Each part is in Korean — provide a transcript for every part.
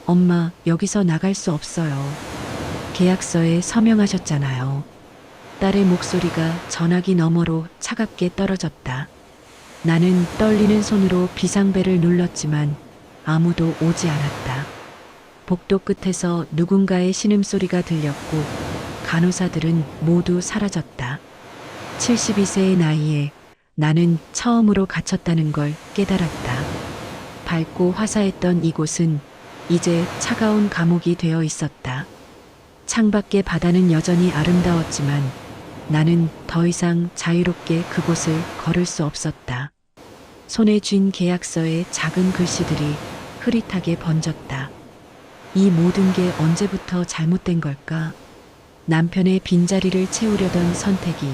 엄마, 여기서 나갈 수 없어요. 계약서에 서명하셨잖아요. 딸의 목소리가 전화기 너머로 차갑게 떨어졌다. 나는 떨리는 손으로 비상벨을 눌렀지만 아무도 오지 않았다. 복도 끝에서 누군가의 신음소리가 들렸고 간호사들은 모두 사라졌다. 72세의 나이에 나는 처음으로 갇혔다는 걸 깨달았다. 밝고 화사했던 이곳은 이제 차가운 감옥이 되어 있었다. 창밖의 바다는 여전히 아름다웠지만 나는 더 이상 자유롭게 그곳을 걸을 수 없었다. 손에 쥔 계약서의 작은 글씨들이 흐릿하게 번졌다. 이 모든 게 언제부터 잘못된 걸까? 남편의 빈자리를 채우려던 선택이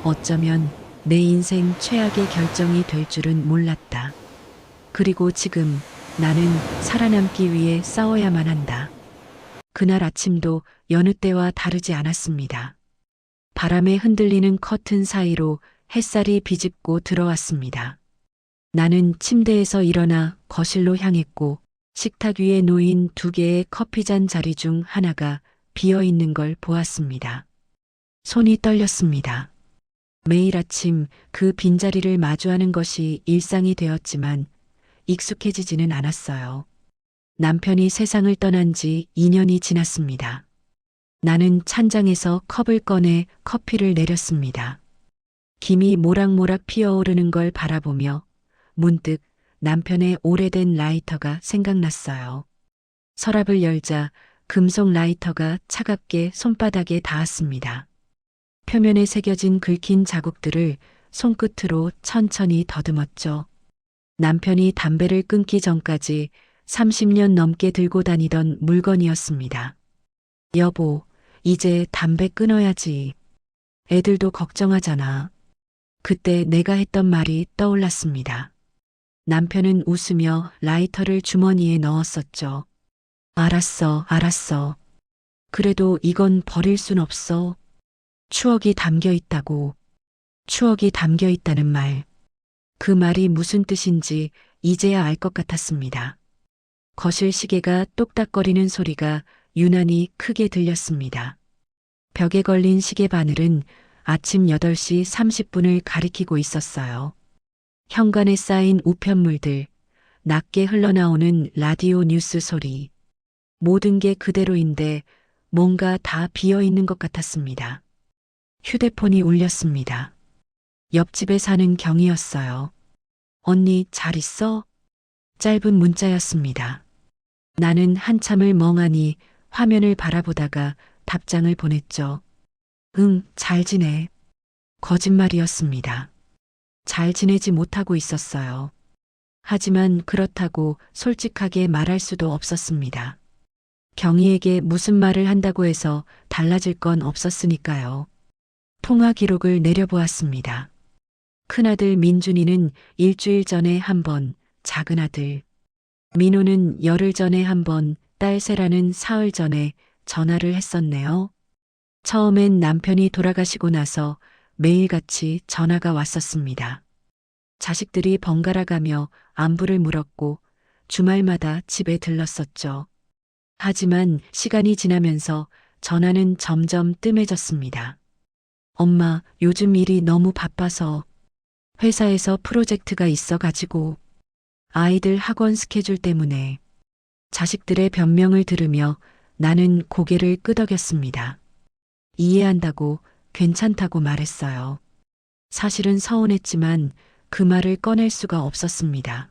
어쩌면 내 인생 최악의 결정이 될 줄은 몰랐다. 그리고 지금 나는 살아남기 위해 싸워야만 한다. 그날 아침도 여느 때와 다르지 않았습니다. 바람에 흔들리는 커튼 사이로 햇살이 비집고 들어왔습니다. 나는 침대에서 일어나 거실로 향했고 식탁 위에 놓인 2개의 커피잔 자리 중 하나가 비어 있는 걸 보았습니다. 손이 떨렸습니다. 매일 아침 그 빈자리를 마주하는 것이 일상이 되었지만 익숙해지지는 않았어요. 남편이 세상을 떠난 지 2년이 지났습니다. 나는 찬장에서 컵을 꺼내 커피를 내렸습니다. 김이 모락모락 피어오르는 걸 바라보며 문득 남편의 오래된 라이터가 생각났어요. 서랍을 열자 금속 라이터가 차갑게 손바닥에 닿았습니다. 표면에 새겨진 긁힌 자국들을 손끝으로 천천히 더듬었죠. 남편이 담배를 끊기 전까지 30년 넘게 들고 다니던 물건이었습니다. 여보, 이제 담배 끊어야지. 애들도 걱정하잖아. 그때 내가 했던 말이 떠올랐습니다. 남편은 웃으며 라이터를 주머니에 넣었었죠. 알았어, 알았어. 그래도 이건 버릴 순 없어. 추억이 담겨 있다고. 추억이 담겨 있다는 말. 그 말이 무슨 뜻인지 이제야 알 것 같았습니다. 거실 시계가 똑딱거리는 소리가 유난히 크게 들렸습니다. 벽에 걸린 시계 바늘은 아침 8시 30분을 가리키고 있었어요. 현관에 쌓인 우편물들, 낮게 흘러나오는 라디오 뉴스 소리. 모든 게 그대로인데 뭔가 다 비어 있는 것 같았습니다. 휴대폰이 울렸습니다. 옆집에 사는 경이었어요. 언니 잘 있어? 짧은 문자였습니다. 나는 한참을 멍하니 화면을 바라보다가 답장을 보냈죠. 응, 잘 지내. 거짓말이었습니다. 잘 지내지 못하고 있었어요. 하지만 그렇다고 솔직하게 말할 수도 없었습니다. 경희에게 무슨 말을 한다고 해서 달라질 건 없었으니까요. 통화 기록을 내려보았습니다. 큰아들 민준이는 일주일 전에 한 번, 작은아들 민호는 열흘 전에 한 번, 딸 세라는 사흘 전에 전화를 했었네요. 처음엔 남편이 돌아가시고 나서 매일같이 전화가 왔었습니다. 자식들이 번갈아 가며 안부를 물었고 주말마다 집에 들렀었죠. 하지만 시간이 지나면서 전화는 점점 뜸해졌습니다. 엄마, 요즘 일이 너무 바빠서 회사에서 프로젝트가 있어가지고 아이들 학원 스케줄 때문에 자식들의 변명을 들으며 나는 고개를 끄덕였습니다. 이해한다고 괜찮다고 말했어요. 사실은 서운했지만 그 말을 꺼낼 수가 없었습니다.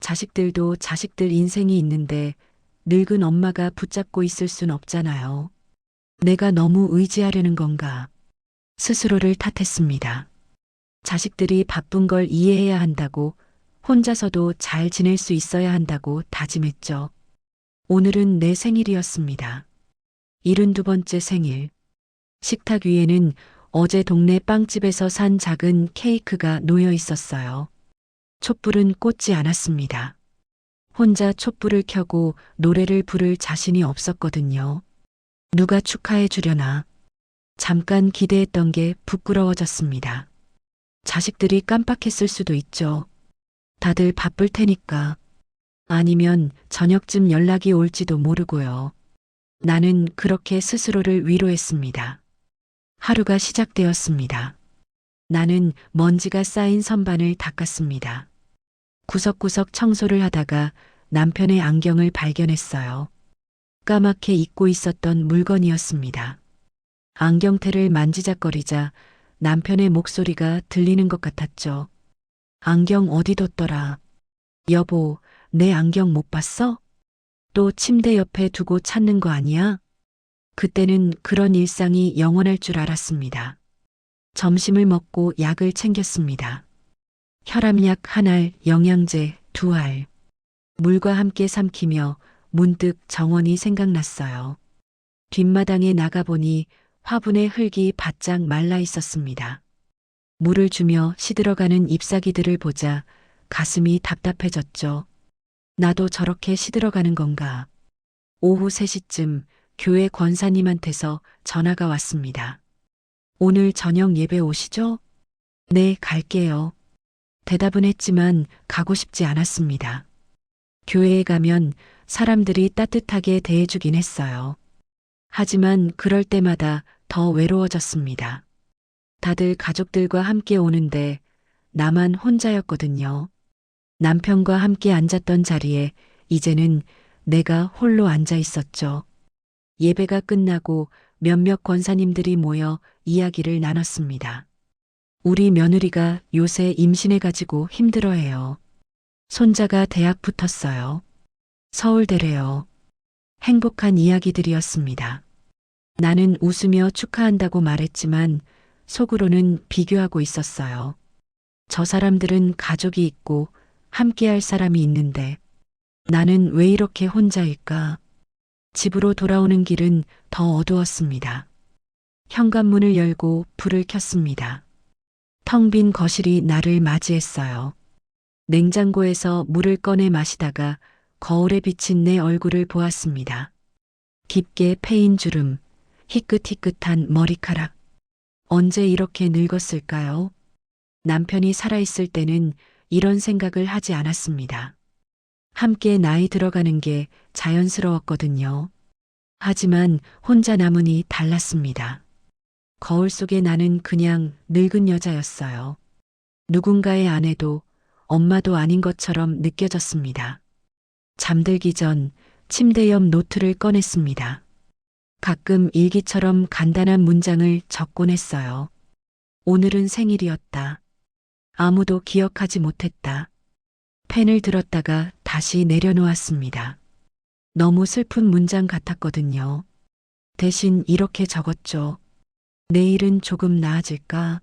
자식들도 자식들 인생이 있는데 늙은 엄마가 붙잡고 있을 순 없잖아요. 내가 너무 의지하려는 건가? 스스로를 탓했습니다. 자식들이 바쁜 걸 이해해야 한다고 혼자서도 잘 지낼 수 있어야 한다고 다짐했죠. 오늘은 내 생일이었습니다. 72번째 생일. 식탁 위에는 어제 동네 빵집에서 산 작은 케이크가 놓여 있었어요. 촛불은 꽂지 않았습니다. 혼자 촛불을 켜고 노래를 부를 자신이 없었거든요. 누가 축하해 주려나. 잠깐 기대했던 게 부끄러워졌습니다. 자식들이 깜빡했을 수도 있죠. 다들 바쁠 테니까. 아니면 저녁쯤 연락이 올지도 모르고요. 나는 그렇게 스스로를 위로했습니다. 하루가 시작되었습니다. 나는 먼지가 쌓인 선반을 닦았습니다. 구석구석 청소를 하다가 남편의 안경을 발견했어요. 까맣게 잊고 있었던 물건이었습니다. 안경테를 만지작거리자 남편의 목소리가 들리는 것 같았죠. 안경 어디 뒀더라? 여보, 내 안경 못 봤어? 또 침대 옆에 두고 찾는 거 아니야? 그때는 그런 일상이 영원할 줄 알았습니다. 점심을 먹고 약을 챙겼습니다. 혈압약 한 알, 영양제 두 알. 물과 함께 삼키며 문득 정원이 생각났어요. 뒷마당에 나가보니 화분에 흙이 바짝 말라 있었습니다. 물을 주며 시들어가는 잎사귀들을 보자 가슴이 답답해졌죠. 나도 저렇게 시들어가는 건가. 오후 3시쯤 교회 권사님한테서 전화가 왔습니다. 오늘 저녁 예배 오시죠? 네, 갈게요. 대답은 했지만 가고 싶지 않았습니다. 교회에 가면 사람들이 따뜻하게 대해주긴 했어요. 하지만 그럴 때마다 더 외로워졌습니다. 다들 가족들과 함께 오는데 나만 혼자였거든요. 남편과 함께 앉았던 자리에 이제는 내가 홀로 앉아 있었죠. 예배가 끝나고 몇몇 권사님들이 모여 이야기를 나눴습니다. 우리 며느리가 요새 임신해가지고 힘들어해요. 손자가 대학 붙었어요. 서울대래요. 행복한 이야기들이었습니다. 나는 웃으며 축하한다고 말했지만 속으로는 비교하고 있었어요. 저 사람들은 가족이 있고 함께할 사람이 있는데 나는 왜 이렇게 혼자일까? 집으로 돌아오는 길은 더 어두웠습니다. 현관문을 열고 불을 켰습니다. 텅 빈 거실이 나를 맞이했어요. 냉장고에서 물을 꺼내 마시다가 거울에 비친 내 얼굴을 보았습니다. 깊게 패인 주름, 희끗희끗한 머리카락. 언제 이렇게 늙었을까요? 남편이 살아있을 때는 이런 생각을 하지 않았습니다. 함께 나이 들어가는 게 자연스러웠거든요. 하지만 혼자 남으니 달랐습니다. 거울 속에 나는 그냥 늙은 여자였어요. 누군가의 아내도 엄마도 아닌 것처럼 느껴졌습니다. 잠들기 전 침대 옆 노트를 꺼냈습니다. 가끔 일기처럼 간단한 문장을 적곤 했어요. 오늘은 생일이었다. 아무도 기억하지 못했다. 펜을 들었다가 다시 내려놓았습니다. 너무 슬픈 문장 같았거든요. 대신 이렇게 적었죠. 내일은 조금 나아질까?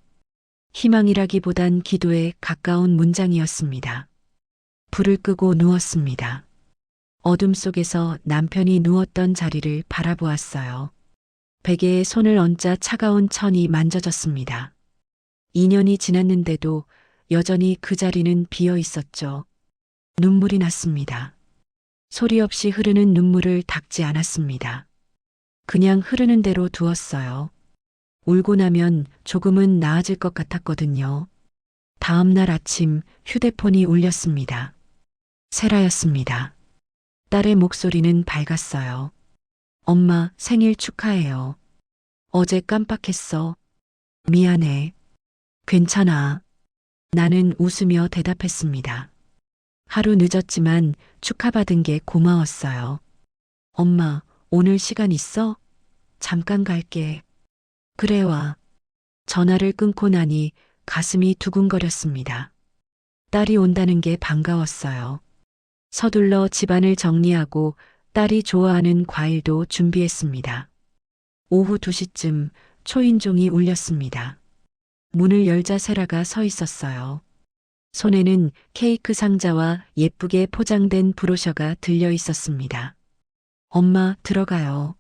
희망이라기보단 기도에 가까운 문장이었습니다. 불을 끄고 누웠습니다. 어둠 속에서 남편이 누웠던 자리를 바라보았어요. 베개에 손을 얹자 차가운 천이 만져졌습니다. 2년이 지났는데도 여전히 그 자리는 비어 있었죠. 눈물이 났습니다. 소리 없이 흐르는 눈물을 닦지 않았습니다. 그냥 흐르는 대로 두었어요. 울고 나면 조금은 나아질 것 같았거든요. 다음 날 아침 휴대폰이 울렸습니다. 세라였습니다. 딸의 목소리는 밝았어요. 엄마 생일 축하해요. 어제 깜빡했어. 미안해. 괜찮아. 나는 웃으며 대답했습니다. 하루 늦었지만 축하받은 게 고마웠어요. 엄마, 오늘 시간 있어? 잠깐 갈게. 그래 와. 전화를 끊고 나니 가슴이 두근거렸습니다. 딸이 온다는 게 반가웠어요. 서둘러 집안을 정리하고 딸이 좋아하는 과일도 준비했습니다. 오후 2시쯤 초인종이 울렸습니다. 문을 열자 세라가 서 있었어요. 손에는 케이크 상자와 예쁘게 포장된 브로셔가 들려 있었습니다. 엄마, 들어가요.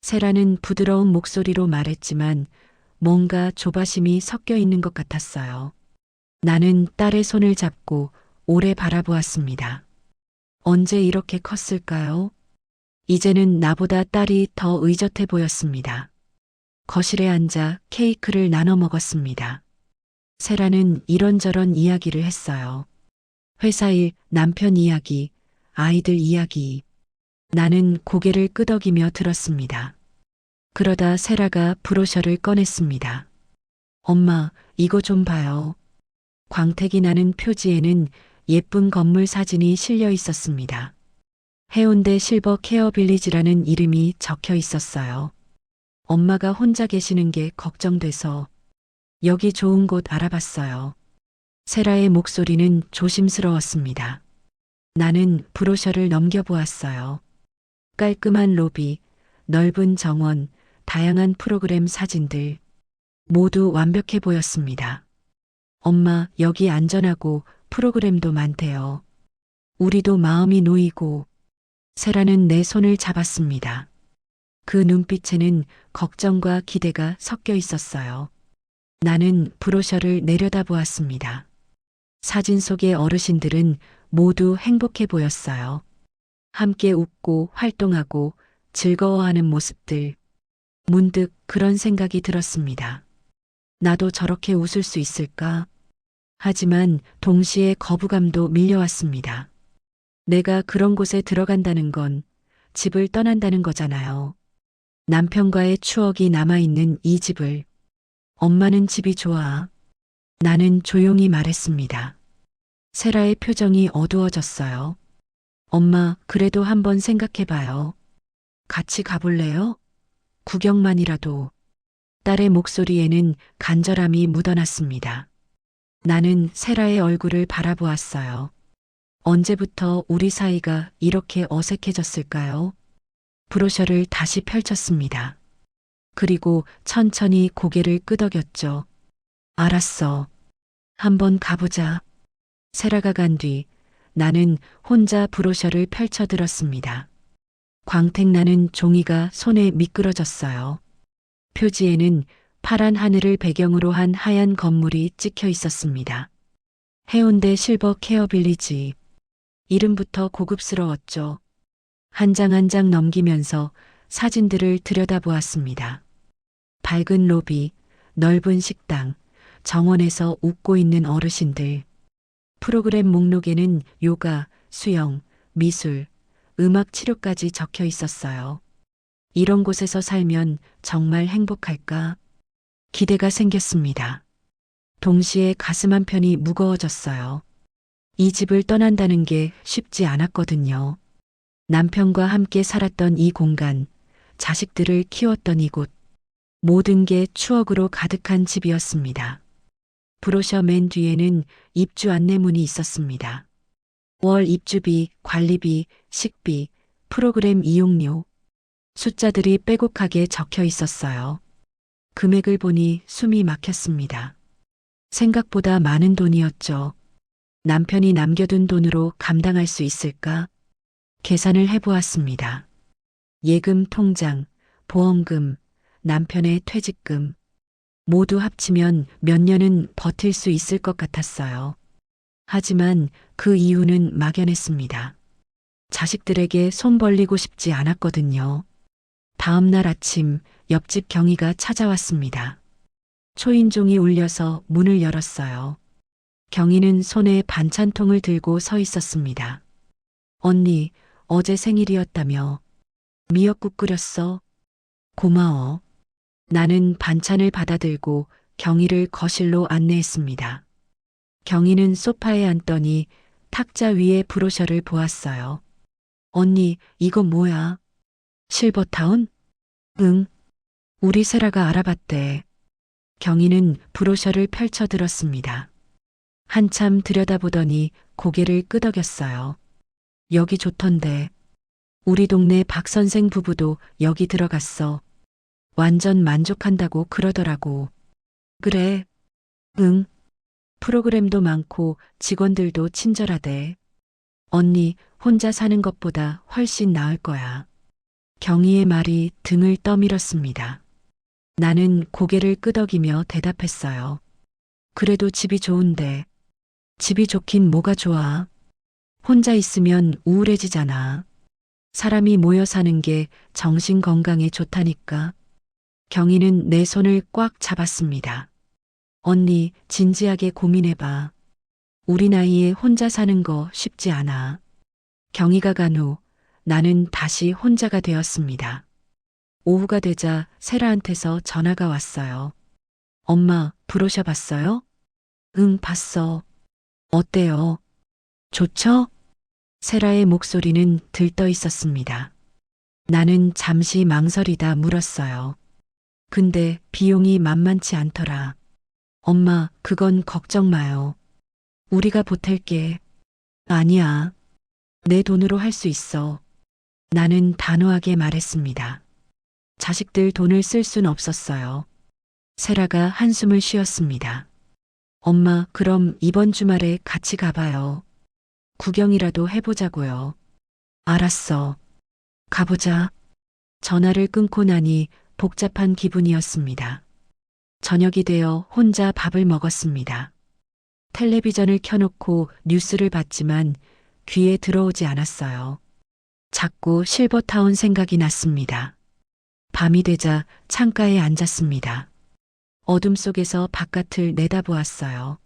세라는 부드러운 목소리로 말했지만 뭔가 조바심이 섞여 있는 것 같았어요. 나는 딸의 손을 잡고 오래 바라보았습니다. 언제 이렇게 컸을까요? 이제는 나보다 딸이 더 의젓해 보였습니다. 거실에 앉아 케이크를 나눠 먹었습니다. 세라는 이런저런 이야기를 했어요. 회사 일, 남편 이야기, 아이들 이야기. 나는 고개를 끄덕이며 들었습니다. 그러다 세라가 브로셔를 꺼냈습니다. 엄마, 이거 좀 봐요. 광택이 나는 표지에는 예쁜 건물 사진이 실려 있었습니다. 해운대 실버 케어 빌리지라는 이름이 적혀 있었어요. 엄마가 혼자 계시는 게 걱정돼서 여기 좋은 곳 알아봤어요. 세라의 목소리는 조심스러웠습니다. 나는 브로셔를 넘겨보았어요. 깔끔한 로비, 넓은 정원, 다양한 프로그램 사진들. 모두 완벽해 보였습니다. 엄마, 여기 안전하고 프로그램도 많대요. 우리도 마음이 놓이고. 세라는 내 손을 잡았습니다. 그 눈빛에는 걱정과 기대가 섞여 있었어요. 나는 브로셔를 내려다보았습니다. 사진 속의 어르신들은 모두 행복해 보였어요. 함께 웃고 활동하고 즐거워하는 모습들. 문득 그런 생각이 들었습니다. 나도 저렇게 웃을 수 있을까? 하지만 동시에 거부감도 밀려왔습니다. 내가 그런 곳에 들어간다는 건 집을 떠난다는 거잖아요. 남편과의 추억이 남아있는 이 집을. 엄마는 집이 좋아. 나는 조용히 말했습니다. 세라의 표정이 어두워졌어요. 엄마, 그래도 한번 생각해봐요. 같이 가볼래요? 구경만이라도. 딸의 목소리에는 간절함이 묻어났습니다. 나는 세라의 얼굴을 바라보았어요. 언제부터 우리 사이가 이렇게 어색해졌을까요? 브로셔를 다시 펼쳤습니다. 그리고 천천히 고개를 끄덕였죠. 알았어. 한번 가보자. 세라가 간 뒤 나는 혼자 브로셔를 펼쳐들었습니다. 광택나는 종이가 손에 미끄러졌어요. 표지에는 파란 하늘을 배경으로 한 하얀 건물이 찍혀 있었습니다. 해운대 실버 케어 빌리지. 이름부터 고급스러웠죠. 한 장 한 장 넘기면서 사진들을 들여다보았습니다. 밝은 로비, 넓은 식당, 정원에서 웃고 있는 어르신들. 프로그램 목록에는 요가, 수영, 미술, 음악 치료까지 적혀 있었어요. 이런 곳에서 살면 정말 행복할까? 기대가 생겼습니다. 동시에 가슴 한편이 무거워졌어요. 이 집을 떠난다는 게 쉽지 않았거든요. 남편과 함께 살았던 이 공간, 자식들을 키웠던 이곳, 모든 게 추억으로 가득한 집이었습니다. 브로셔 맨 뒤에는 입주 안내문이 있었습니다. 월 입주비, 관리비, 식비, 프로그램 이용료. 숫자들이 빼곡하게 적혀 있었어요. 금액을 보니 숨이 막혔습니다. 생각보다 많은 돈이었죠. 남편이 남겨둔 돈으로 감당할 수 있을까? 계산을 해보았습니다. 예금 통장, 보험금, 남편의 퇴직금. 모두 합치면 몇 년은 버틸 수 있을 것 같았어요. 하지만 그 이유는 막연했습니다. 자식들에게 손 벌리고 싶지 않았거든요. 다음 날 아침 옆집 경희가 찾아왔습니다. 초인종이 울려서 문을 열었어요. 경희는 손에 반찬통을 들고 서 있었습니다. 언니, 어제 생일이었다며. 미역국 끓였어. 고마워. 나는 반찬을 받아들고 경희를 거실로 안내했습니다. 경희는 소파에 앉더니 탁자 위에 브로셔를 보았어요. 언니, 이거 뭐야? 실버타운? 응. 우리 세라가 알아봤대. 경희는 브로셔를 펼쳐들었습니다. 한참 들여다보더니 고개를 끄덕였어요. 여기 좋던데. 우리 동네 박 선생 부부도 여기 들어갔어. 완전 만족한다고 그러더라고. 그래. 응. 프로그램도 많고 직원들도 친절하대. 언니 혼자 사는 것보다 훨씬 나을 거야. 경희의 말이 등을 떠밀었습니다. 나는 고개를 끄덕이며 대답했어요. 그래도 집이 좋은데. 집이 좋긴 뭐가 좋아. 혼자 있으면 우울해지잖아. 사람이 모여 사는 게 정신 건강에 좋다니까. 경희는 내 손을 꽉 잡았습니다. 언니, 진지하게 고민해봐. 우리 나이에 혼자 사는 거 쉽지 않아. 경희가 간 후 나는 다시 혼자가 되었습니다. 오후가 되자 세라한테서 전화가 왔어요. 엄마, 브로셔 봤어요? 응, 봤어. 어때요? 좋죠? 세라의 목소리는 들떠 있었습니다. 나는 잠시 망설이다 물었어요. 근데 비용이 만만치 않더라. 엄마, 그건 걱정 마요. 우리가 보탤게. 아니야. 내 돈으로 할 수 있어. 나는 단호하게 말했습니다. 자식들 돈을 쓸 순 없었어요. 세라가 한숨을 쉬었습니다. 엄마, 그럼 이번 주말에 같이 가봐요. 구경이라도 해보자고요. 알았어. 가보자. 전화를 끊고 나니 복잡한 기분이었습니다. 저녁이 되어 혼자 밥을 먹었습니다. 텔레비전을 켜놓고 뉴스를 봤지만 귀에 들어오지 않았어요. 자꾸 실버타운 생각이 났습니다. 밤이 되자 창가에 앉았습니다. 어둠 속에서 바깥을 내다보았어요.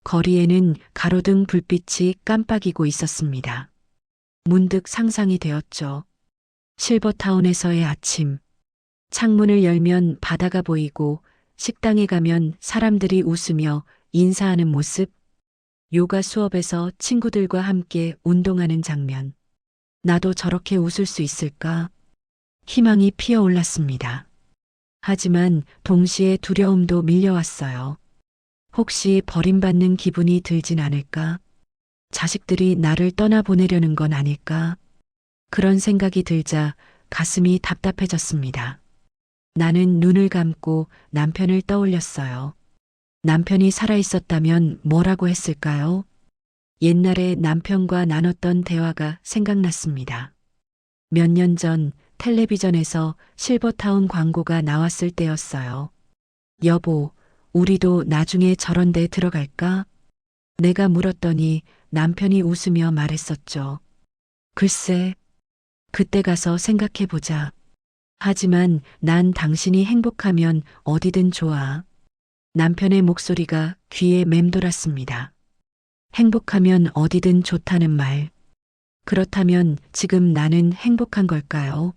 거리에는 가로등 불빛이 깜빡이고 있었습니다. 문득 상상이 되었죠. 실버타운에서의 아침. 창문을 열면 바다가 보이고 식당에 가면 사람들이 웃으며 인사하는 모습. 요가 수업에서 친구들과 함께 운동하는 장면. 나도 저렇게 웃을 수 있을까? 희망이 피어올랐습니다. 하지만 동시에 두려움도 밀려왔어요. 혹시 버림받는 기분이 들진 않을까? 자식들이 나를 떠나보내려는 건 아닐까? 그런 생각이 들자 가슴이 답답해졌습니다. 나는 눈을 감고 남편을 떠올렸어요. 남편이 살아있었다면 뭐라고 했을까요? 옛날에 남편과 나눴던 대화가 생각났습니다. 몇 년 전 텔레비전에서 실버타운 광고가 나왔을 때였어요. 여보, 우리도 나중에 저런 데 들어갈까? 내가 물었더니 남편이 웃으며 말했었죠. 글쎄, 그때 가서 생각해보자. 하지만 난 당신이 행복하면 어디든 좋아. 남편의 목소리가 귀에 맴돌았습니다. 행복하면 어디든 좋다는 말. 그렇다면 지금 나는 행복한 걸까요?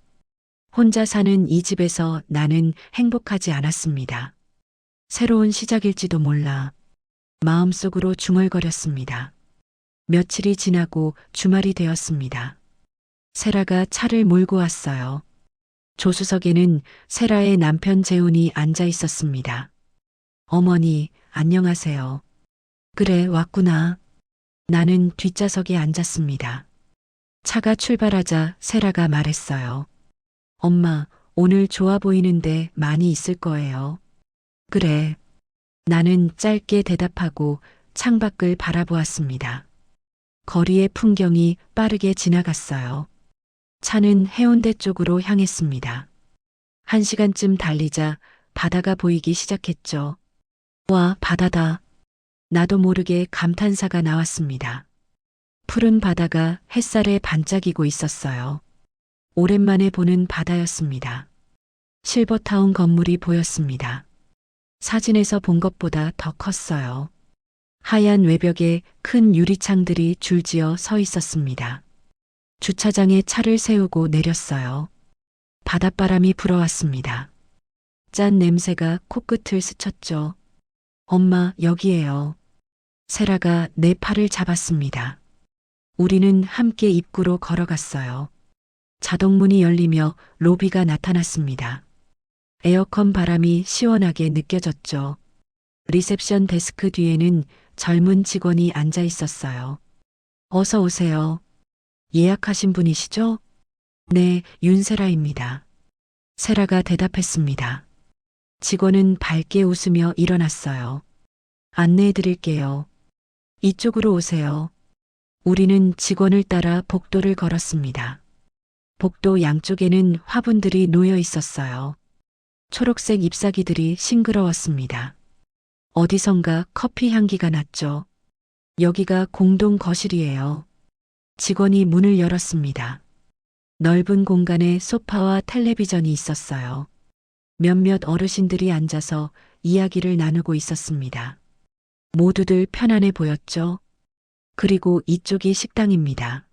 혼자 사는 이 집에서 나는 행복하지 않았습니다. 새로운 시작일지도 몰라. 마음속으로 중얼거렸습니다. 며칠이 지나고 주말이 되었습니다. 세라가 차를 몰고 왔어요. 조수석에는 세라의 남편 재훈이 앉아 있었습니다. 어머니, 안녕하세요. 그래, 왔구나. 나는 뒷좌석에 앉았습니다. 차가 출발하자 세라가 말했어요. 엄마, 오늘 좋아 보이는데 많이 있을 거예요. 그래. 나는 짧게 대답하고 창밖을 바라보았습니다. 거리의 풍경이 빠르게 지나갔어요. 차는 해운대 쪽으로 향했습니다. 1시간쯤 달리자 바다가 보이기 시작했죠. 와, 바다다. 나도 모르게 감탄사가 나왔습니다. 푸른 바다가 햇살에 반짝이고 있었어요. 오랜만에 보는 바다였습니다. 실버타운 건물이 보였습니다. 사진에서 본 것보다 더 컸어요. 하얀 외벽에 큰 유리창들이 줄지어 서 있었습니다. 주차장에 차를 세우고 내렸어요. 바닷바람이 불어왔습니다. 짠 냄새가 코끝을 스쳤죠. 엄마, 여기에요. 세라가 내 팔을 잡았습니다. 우리는 함께 입구로 걸어갔어요. 자동문이 열리며 로비가 나타났습니다. 에어컨 바람이 시원하게 느껴졌죠. 리셉션 데스크 뒤에는 젊은 직원이 앉아 있었어요. 어서 오세요. 예약하신 분이시죠? 네, 윤세라입니다. 세라가 대답했습니다. 직원은 밝게 웃으며 일어났어요. 안내해 드릴게요. 이쪽으로 오세요. 우리는 직원을 따라 복도를 걸었습니다. 복도 양쪽에는 화분들이 놓여 있었어요. 초록색 잎사귀들이 싱그러웠습니다. 어디선가 커피 향기가 났죠. 여기가 공동 거실이에요. 직원이 문을 열었습니다. 넓은 공간에 소파와 텔레비전이 있었어요. 몇몇 어르신들이 앉아서 이야기를 나누고 있었습니다. 모두들 편안해 보였죠. 그리고 이쪽이 식당입니다.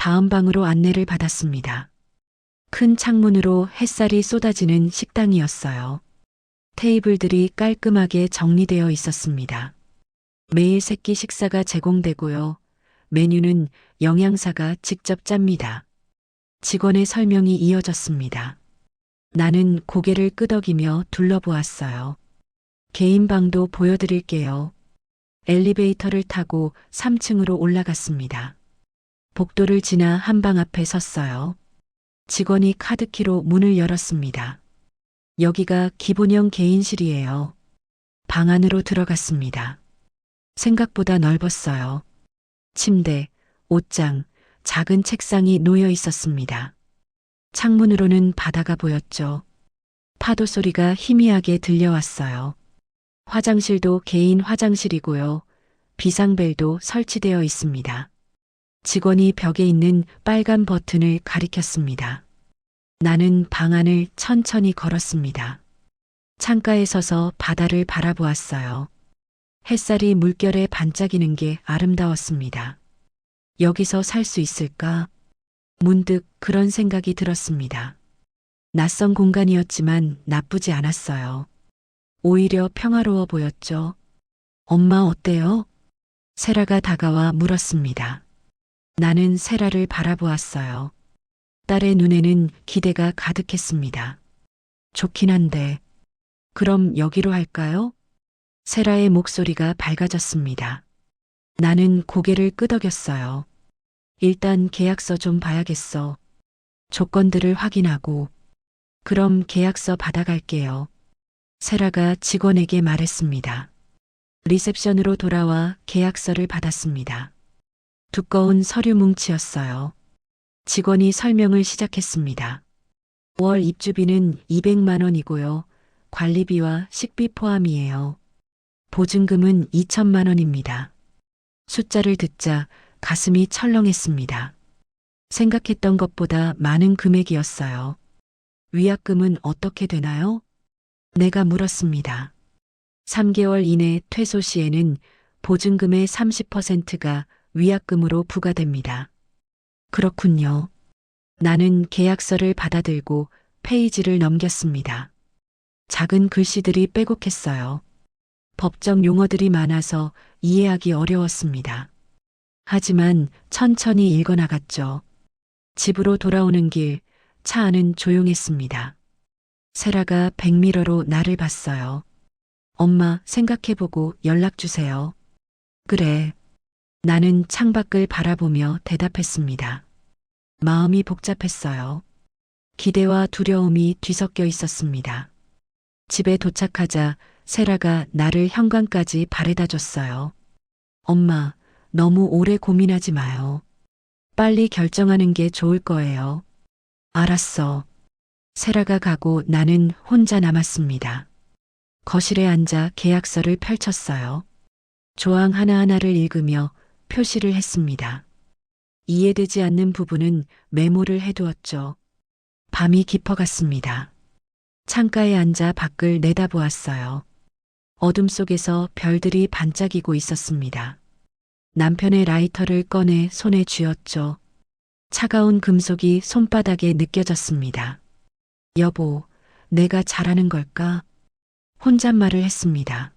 다음 방으로 안내를 받았습니다. 큰 창문으로 햇살이 쏟아지는 식당이었어요. 테이블들이 깔끔하게 정리되어 있었습니다. 매일 세끼 식사가 제공되고요. 메뉴는 영양사가 직접 짭니다. 직원의 설명이 이어졌습니다. 나는 고개를 끄덕이며 둘러보았어요. 개인 방도 보여드릴게요. 엘리베이터를 타고 3층으로 올라갔습니다. 복도를 지나 한 방 앞에 섰어요. 직원이 카드키로 문을 열었습니다. 여기가 기본형 개인실이에요. 방 안으로 들어갔습니다. 생각보다 넓었어요. 침대, 옷장, 작은 책상이 놓여 있었습니다. 창문으로는 바다가 보였죠. 파도 소리가 희미하게 들려왔어요. 화장실도 개인 화장실이고요. 비상벨도 설치되어 있습니다. 직원이 벽에 있는 빨간 버튼을 가리켰습니다. 나는 방 안을 천천히 걸었습니다. 창가에 서서 바다를 바라보았어요. 햇살이 물결에 반짝이는 게 아름다웠습니다. 여기서 살 수 있을까? 문득 그런 생각이 들었습니다. 낯선 공간이었지만 나쁘지 않았어요. 오히려 평화로워 보였죠. 엄마 어때요? 세라가 다가와 물었습니다. 나는 세라를 바라보았어요. 딸의 눈에는 기대가 가득했습니다. 좋긴 한데, 그럼 여기로 할까요? 세라의 목소리가 밝아졌습니다. 나는 고개를 끄덕였어요. 일단 계약서 좀 봐야겠어. 조건들을 확인하고. 그럼 계약서 받아갈게요. 세라가 직원에게 말했습니다. 리셉션으로 돌아와 계약서를 받았습니다. 두꺼운 서류 뭉치였어요. 직원이 설명을 시작했습니다. 월 입주비는 200만 원이고요. 관리비와 식비 포함이에요. 보증금은 2천만 원입니다. 숫자를 듣자 가슴이 철렁했습니다. 생각했던 것보다 많은 금액이었어요. 위약금은 어떻게 되나요? 내가 물었습니다. 3개월 이내 퇴소 시에는 보증금의 30%가 위약금으로 부과됩니다. 그렇군요. 나는 계약서를 받아들고 페이지를 넘겼습니다. 작은 글씨들이 빼곡했어요. 법적 용어들이 많아서 이해하기 어려웠습니다. 하지만 천천히 읽어나갔죠. 집으로 돌아오는 길, 차 안은 조용했습니다. 세라가 백미러로 나를 봤어요. 엄마 생각해보고 연락주세요. 그래. 나는 창밖을 바라보며 대답했습니다. 마음이 복잡했어요. 기대와 두려움이 뒤섞여 있었습니다. 집에 도착하자 세라가 나를 현관까지 바래다 줬어요. 엄마, 너무 오래 고민하지 마요. 빨리 결정하는 게 좋을 거예요. 알았어. 세라가 가고 나는 혼자 남았습니다. 거실에 앉아 계약서를 펼쳤어요. 조항 하나하나를 읽으며 표시를 했습니다. 이해되지 않는 부분은 메모를 해두었죠. 밤이 깊어갔습니다. 창가에 앉아 밖을 내다보았어요. 어둠 속에서 별들이 반짝이고 있었습니다. 남편의 라이터를 꺼내 손에 쥐었죠. 차가운 금속이 손바닥에 느껴졌습니다. 여보, 내가 잘하는 걸까? 혼잣말을 했습니다.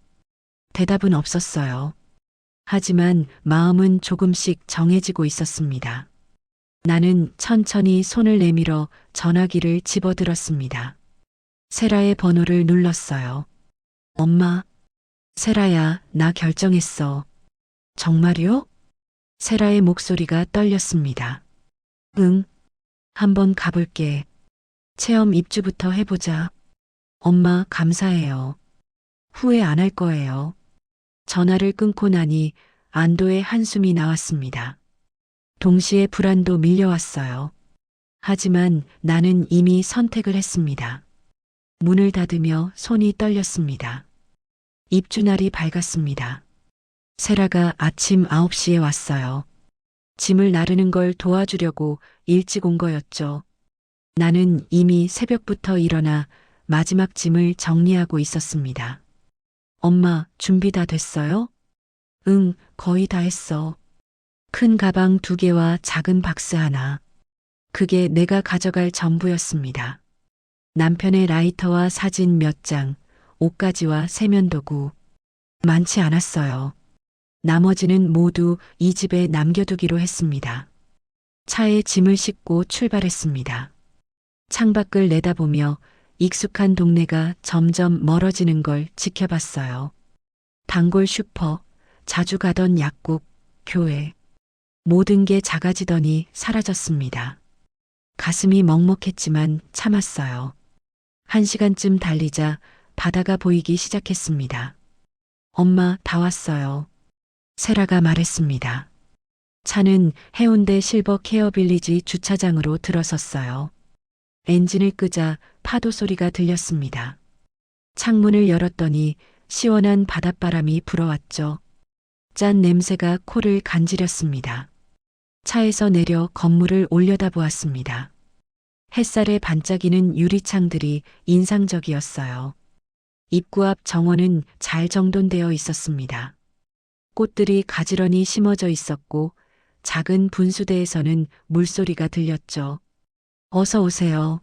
대답은 없었어요. 하지만 마음은 조금씩 정해지고 있었습니다. 나는 천천히 손을 내밀어 전화기를 집어들었습니다. 세라의 번호를 눌렀어요. 엄마, 세라야, 나 결정했어. 정말요? 세라의 목소리가 떨렸습니다. 응, 한번 가볼게. 체험 입주부터 해보자. 엄마, 감사해요. 후회 안 할 거예요. 전화를 끊고 나니 안도의 한숨이 나왔습니다. 동시에 불안도 밀려왔어요. 하지만 나는 이미 선택을 했습니다. 문을 닫으며 손이 떨렸습니다. 입주날이 밝았습니다. 세라가 아침 9시에 왔어요. 짐을 나르는 걸 도와주려고 일찍 온 거였죠. 나는 이미 새벽부터 일어나 마지막 짐을 정리하고 있었습니다. 엄마, 준비 다 됐어요? 응, 거의 다 했어. 큰 가방 2개와 작은 박스 하나. 그게 내가 가져갈 전부였습니다. 남편의 라이터와 사진 몇 장, 옷가지와 세면도구. 많지 않았어요. 나머지는 모두 이 집에 남겨두기로 했습니다. 차에 짐을 싣고 출발했습니다. 창밖을 내다보며 익숙한 동네가 점점 멀어지는 걸 지켜봤어요. 단골 슈퍼, 자주 가던 약국, 교회. 모든 게 작아지더니 사라졌습니다. 가슴이 먹먹했지만 참았어요. 1시간쯤 달리자 바다가 보이기 시작했습니다. 엄마, 다 왔어요. 세라가 말했습니다. 차는 해운대 실버 케어 빌리지 주차장으로 들어섰어요. 엔진을 끄자 파도 소리가 들렸습니다. 창문을 열었더니 시원한 바닷바람이 불어왔죠. 짠 냄새가 코를 간지렸습니다. 차에서 내려 건물을 올려다보았습니다. 햇살에 반짝이는 유리창들이 인상적이었어요. 입구 앞 정원은 잘 정돈되어 있었습니다. 꽃들이 가지런히 심어져 있었고 작은 분수대에서는 물소리가 들렸죠. 어서 오세요.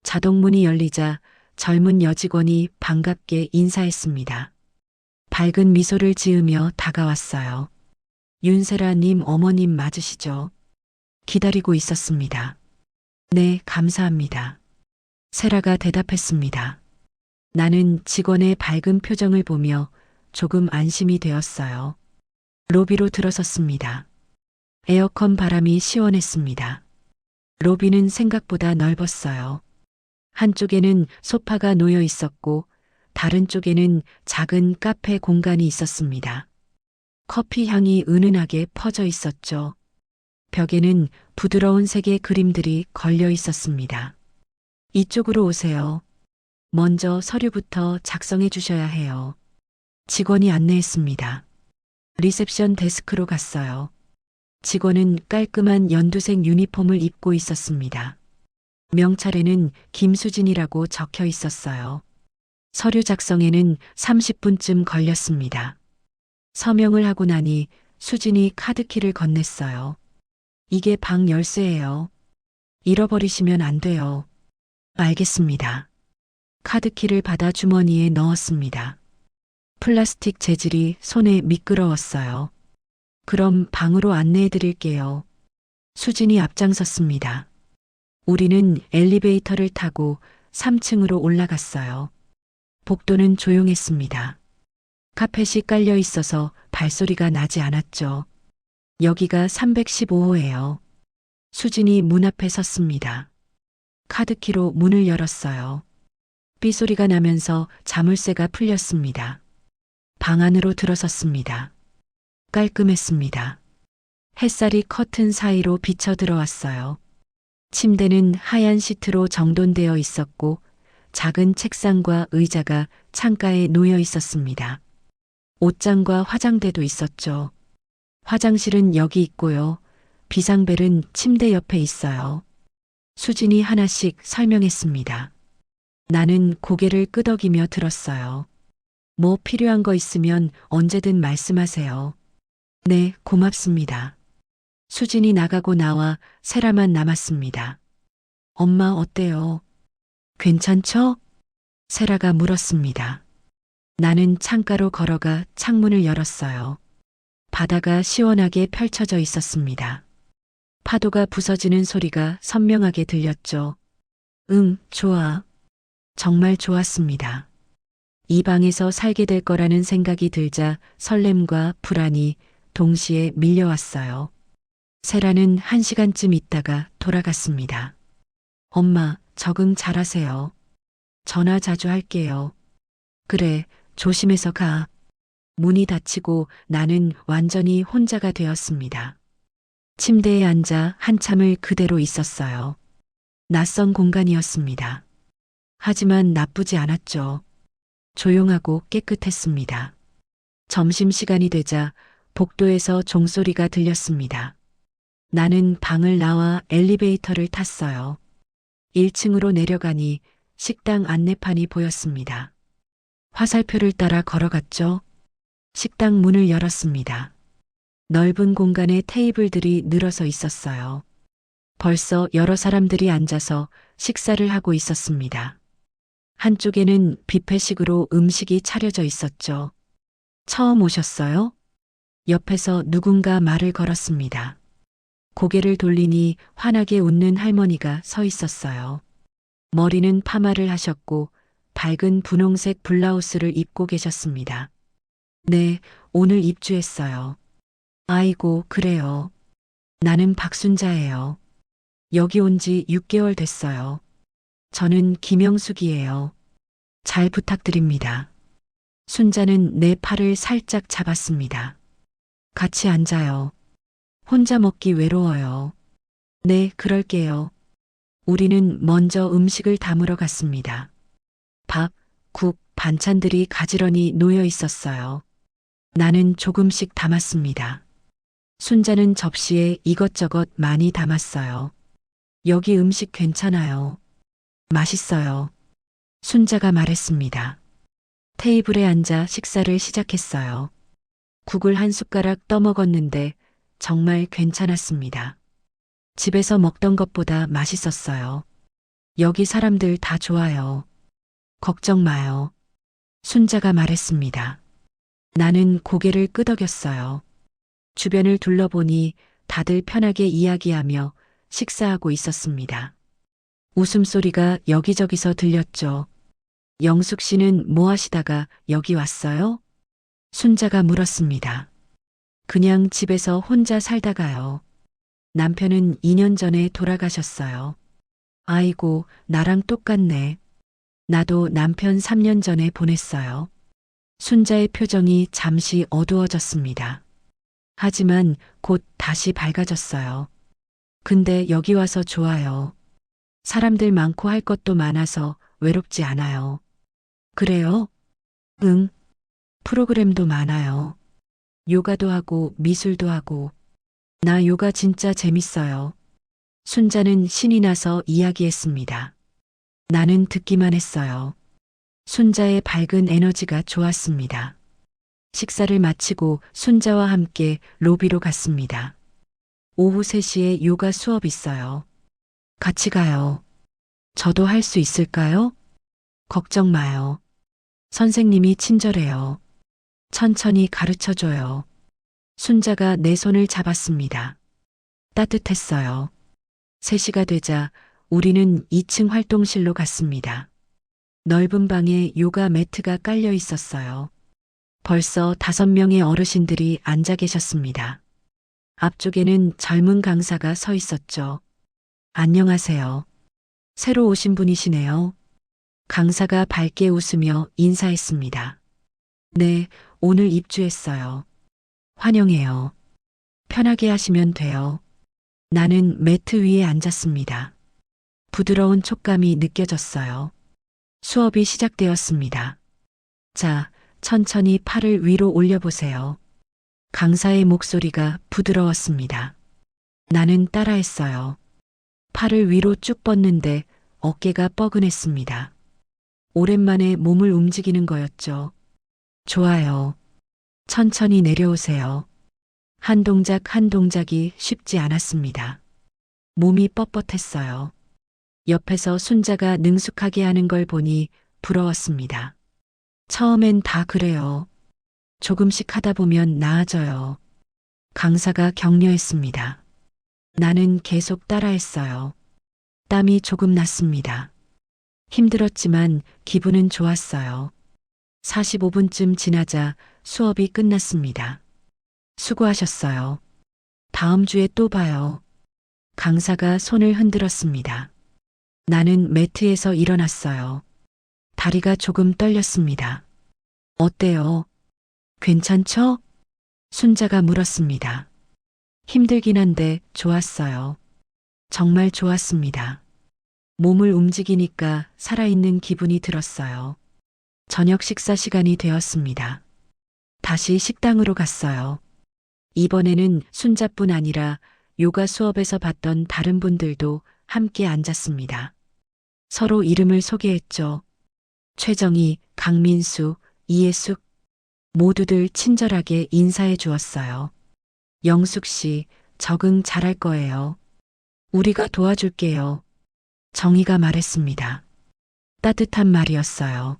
자동문이 열리자 젊은 여직원이 반갑게 인사했습니다. 밝은 미소를 지으며 다가왔어요. 윤세라님 어머님 맞으시죠? 기다리고 있었습니다. 네, 감사합니다. 세라가 대답했습니다. 나는 직원의 밝은 표정을 보며 조금 안심이 되었어요. 로비로 들어섰습니다. 에어컨 바람이 시원했습니다. 로비는 생각보다 넓었어요. 한쪽에는 소파가 놓여 있었고 다른 쪽에는 작은 카페 공간이 있었습니다. 커피 향이 은은하게 퍼져 있었죠. 벽에는 부드러운 색의 그림들이 걸려 있었습니다. 이쪽으로 오세요. 먼저 서류부터 작성해 주셔야 해요. 직원이 안내했습니다. 리셉션 데스크로 갔어요. 직원은 깔끔한 연두색 유니폼을 입고 있었습니다. 명찰에는 김수진이라고 적혀 있었어요. 서류 작성에는 30분쯤 걸렸습니다. 서명을 하고 나니 수진이 카드키를 건넸어요. 이게 방 열쇠예요. 잃어버리시면 안 돼요. 알겠습니다. 카드키를 받아 주머니에 넣었습니다. 플라스틱 재질이 손에 미끄러웠어요. 그럼 방으로 안내해 드릴게요. 수진이 앞장섰습니다. 우리는 엘리베이터를 타고 3층으로 올라갔어요. 복도는 조용했습니다. 카펫이 깔려 있어서 발소리가 나지 않았죠. 여기가 315호예요. 수진이 문 앞에 섰습니다. 카드키로 문을 열었어요. 삐소리가 나면서 자물쇠가 풀렸습니다. 방 안으로 들어섰습니다. 깔끔했습니다. 햇살이 커튼 사이로 비쳐 들어왔어요. 침대는 하얀 시트로 정돈되어 있었고 작은 책상과 의자가 창가에 놓여 있었습니다. 옷장과 화장대도 있었죠. 화장실은 여기 있고요. 비상벨은 침대 옆에 있어요. 수진이 하나씩 설명했습니다. 나는 고개를 끄덕이며 들었어요. 뭐 필요한 거 있으면 언제든 말씀하세요. 네, 고맙습니다. 수진이 나가고 나와 세라만 남았습니다. 엄마 어때요? 괜찮죠? 세라가 물었습니다. 나는 창가로 걸어가 창문을 열었어요. 바다가 시원하게 펼쳐져 있었습니다. 파도가 부서지는 소리가 선명하게 들렸죠. 응, 좋아. 정말 좋았습니다. 이 방에서 살게 될 거라는 생각이 들자 설렘과 불안이 동시에 밀려왔어요. 세라는 1시간쯤 있다가 돌아갔습니다. 엄마, 적응 잘하세요. 전화 자주 할게요. 그래, 조심해서 가. 문이 닫히고 나는 완전히 혼자가 되었습니다. 침대에 앉아 한참을 그대로 있었어요. 낯선 공간이었습니다. 하지만 나쁘지 않았죠. 조용하고 깨끗했습니다. 점심시간이 되자 복도에서 종소리가 들렸습니다. 나는 방을 나와 엘리베이터를 탔어요. 1층으로 내려가니 식당 안내판이 보였습니다. 화살표를 따라 걸어갔죠. 식당 문을 열었습니다. 넓은 공간에 테이블들이 늘어서 있었어요. 벌써 여러 사람들이 앉아서 식사를 하고 있었습니다. 한쪽에는 뷔페식으로 음식이 차려져 있었죠. 처음 오셨어요? 옆에서 누군가 말을 걸었습니다. 고개를 돌리니 환하게 웃는 할머니가 서 있었어요. 머리는 파마를 하셨고 밝은 분홍색 블라우스를 입고 계셨습니다. 네, 오늘 입주했어요. 아이고, 그래요. 나는 박순자예요. 여기 온 지 6개월 됐어요. 저는 김영숙이에요. 잘 부탁드립니다. 순자는 내 팔을 살짝 잡았습니다. 같이 앉아요. 혼자 먹기 외로워요. 네, 그럴게요. 우리는 먼저 음식을 담으러 갔습니다. 밥, 국, 반찬들이 가지런히 놓여 있었어요. 나는 조금씩 담았습니다. 순자는 접시에 이것저것 많이 담았어요. 여기 음식 괜찮아요. 맛있어요. 순자가 말했습니다. 테이블에 앉아 식사를 시작했어요. 국을 한 숟가락 떠먹었는데 정말 괜찮았습니다. 집에서 먹던 것보다 맛있었어요. 여기 사람들 다 좋아요. 걱정 마요. 순자가 말했습니다. 나는 고개를 끄덕였어요. 주변을 둘러보니 다들 편하게 이야기하며 식사하고 있었습니다. 웃음소리가 여기저기서 들렸죠. 영숙 씨는 뭐 하시다가 여기 왔어요? 순자가 물었습니다. 그냥 집에서 혼자 살다가요. 남편은 2년 전에 돌아가셨어요. 아이고, 나랑 똑같네. 나도 남편 3년 전에 보냈어요. 순자의 표정이 잠시 어두워졌습니다. 하지만 곧 다시 밝아졌어요. 근데 여기 와서 좋아요. 사람들 많고 할 것도 많아서 외롭지 않아요. 그래요? 응. 프로그램도 많아요. 요가도 하고 미술도 하고. 나 요가 진짜 재밌어요. 순자는 신이 나서 이야기했습니다. 나는 듣기만 했어요. 순자의 밝은 에너지가 좋았습니다. 식사를 마치고 순자와 함께 로비로 갔습니다. 오후 3시에 요가 수업 있어요. 같이 가요. 저도 할 수 있을까요? 걱정 마요. 선생님이 친절해요. 천천히 가르쳐줘요. 순자가 내 손을 잡았습니다. 따뜻했어요. 3시가 되자 우리는 2층 활동실로 갔습니다. 넓은 방에 요가 매트가 깔려 있었어요. 벌써 5명의 어르신들이 앉아 계셨습니다. 앞쪽에는 젊은 강사가 서 있었죠. 안녕하세요. 새로 오신 분이시네요. 강사가 밝게 웃으며 인사했습니다. 네, 오늘 입주했어요. 환영해요. 편하게 하시면 돼요. 나는 매트 위에 앉았습니다. 부드러운 촉감이 느껴졌어요. 수업이 시작되었습니다. 자, 천천히 팔을 위로 올려보세요. 강사의 목소리가 부드러웠습니다. 나는 따라했어요. 팔을 위로 쭉 뻗는데 어깨가 뻐근했습니다. 오랜만에 몸을 움직이는 거였죠. 좋아요. 천천히 내려오세요. 한 동작 한 동작이 쉽지 않았습니다. 몸이 뻣뻣했어요. 옆에서 순자가 능숙하게 하는 걸 보니 부러웠습니다. 처음엔 다 그래요. 조금씩 하다 보면 나아져요. 강사가 격려했습니다. 나는 계속 따라했어요. 땀이 조금 났습니다. 힘들었지만 기분은 좋았어요. 45분쯤 지나자 수업이 끝났습니다. 수고하셨어요. 다음 주에 또 봐요. 강사가 손을 흔들었습니다. 나는 매트에서 일어났어요. 다리가 조금 떨렸습니다. 어때요? 괜찮죠? 순자가 물었습니다. 힘들긴 한데 좋았어요. 정말 좋았습니다. 몸을 움직이니까 살아있는 기분이 들었어요. 저녁 식사 시간이 되었습니다. 다시 식당으로 갔어요. 이번에는 순자뿐 아니라 요가 수업에서 봤던 다른 분들도 함께 앉았습니다. 서로 이름을 소개했죠. 최정희, 강민수, 이예숙 모두들 친절하게 인사해 주었어요. 영숙 씨, 적응 잘할 거예요. 우리가 도와줄게요. 정희가 말했습니다. 따뜻한 말이었어요.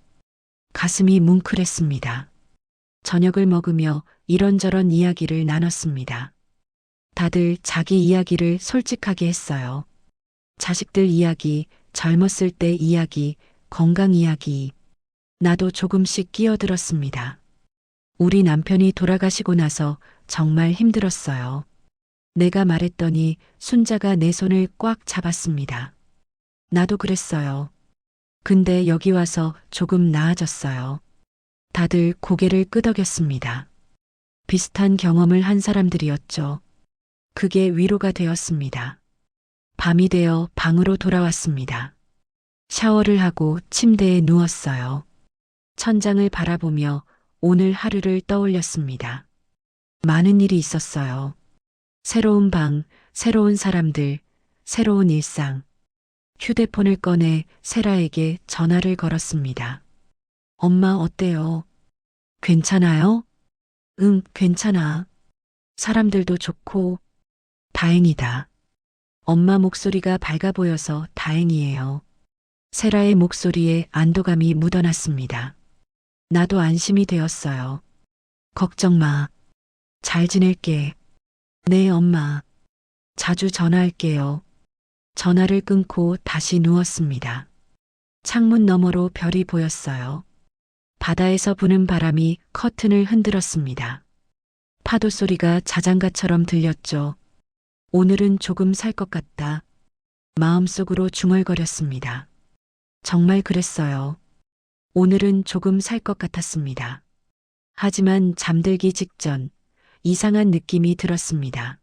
가슴이 뭉클했습니다. 저녁을 먹으며 이런저런 이야기를 나눴습니다. 다들 자기 이야기를 솔직하게 했어요. 자식들 이야기, 젊었을 때 이야기, 건강 이야기. 나도 조금씩 끼어들었습니다. 우리 남편이 돌아가시고 나서 정말 힘들었어요. 내가 말했더니 순자가 내 손을 꽉 잡았습니다. 나도 그랬어요. 근데 여기 와서 조금 나아졌어요. 다들 고개를 끄덕였습니다. 비슷한 경험을 한 사람들이었죠. 그게 위로가 되었습니다. 밤이 되어 방으로 돌아왔습니다. 샤워를 하고 침대에 누웠어요. 천장을 바라보며 오늘 하루를 떠올렸습니다. 많은 일이 있었어요. 새로운 방, 새로운 사람들, 새로운 일상. 휴대폰을 꺼내 세라에게 전화를 걸었습니다. 엄마 어때요? 괜찮아요? 응, 괜찮아. 사람들도 좋고 다행이다. 엄마 목소리가 밝아 보여서 다행이에요. 세라의 목소리에 안도감이 묻어났습니다. 나도 안심이 되었어요. 걱정 마. 잘 지낼게. 네, 엄마. 자주 전화할게요. 전화를 끊고 다시 누웠습니다. 창문 너머로 별이 보였어요. 바다에서 부는 바람이 커튼을 흔들었습니다. 파도 소리가 자장가처럼 들렸죠. 오늘은 조금 살 것 같다. 마음속으로 중얼거렸습니다. 정말 그랬어요. 오늘은 조금 살 것 같았습니다. 하지만 잠들기 직전 이상한 느낌이 들었습니다.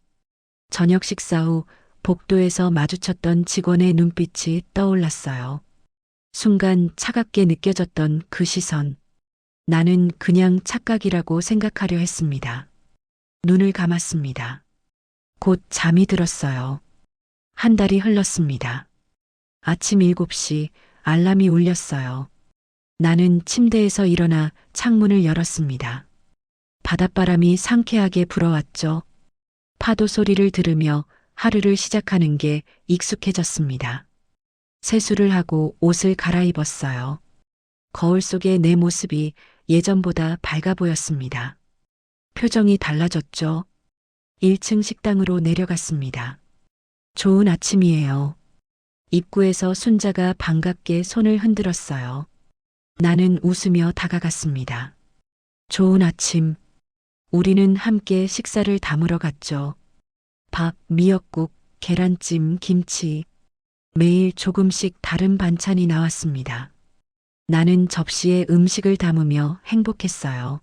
저녁 식사 후 복도에서 마주쳤던 직원의 눈빛이 떠올랐어요. 순간 차갑게 느껴졌던 그 시선. 나는 그냥 착각이라고 생각하려 했습니다. 눈을 감았습니다. 곧 잠이 들었어요. 한 달이 흘렀습니다. 아침 7시 알람이 울렸어요. 나는 침대에서 일어나 창문을 열었습니다. 바닷바람이 상쾌하게 불어왔죠. 파도 소리를 들으며 하루를 시작하는 게 익숙해졌습니다. 세수를 하고 옷을 갈아입었어요. 거울 속의 내 모습이 예전보다 밝아 보였습니다. 표정이 달라졌죠. 1층 식당으로 내려갔습니다. 좋은 아침이에요. 입구에서 순자가 반갑게 손을 흔들었어요. 나는 웃으며 다가갔습니다. 좋은 아침. 우리는 함께 식사를 다물어 갔죠. 밥, 미역국, 계란찜, 김치. 매일 조금씩 다른 반찬이 나왔습니다. 나는 접시에 음식을 담으며 행복했어요.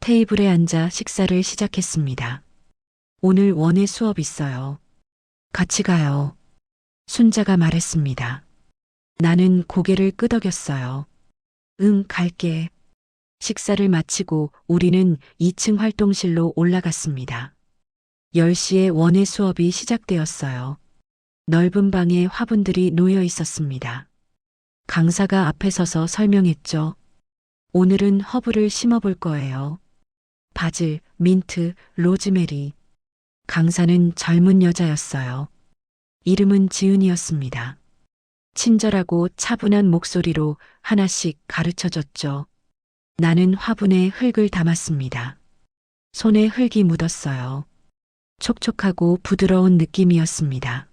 테이블에 앉아 식사를 시작했습니다. 오늘 원예 수업 있어요. 같이 가요. 순자가 말했습니다. 나는 고개를 끄덕였어요. 응, 갈게. 식사를 마치고 우리는 2층 활동실로 올라갔습니다. 10시에 원예 수업이 시작되었어요. 넓은 방에 화분들이 놓여 있었습니다. 강사가 앞에 서서 설명했죠. 오늘은 허브를 심어볼 거예요. 바질, 민트, 로즈메리. 강사는 젊은 여자였어요. 이름은 지은이었습니다. 친절하고 차분한 목소리로 하나씩 가르쳐줬죠. 나는 화분에 흙을 담았습니다. 손에 흙이 묻었어요. 촉촉하고 부드러운 느낌이었습니다.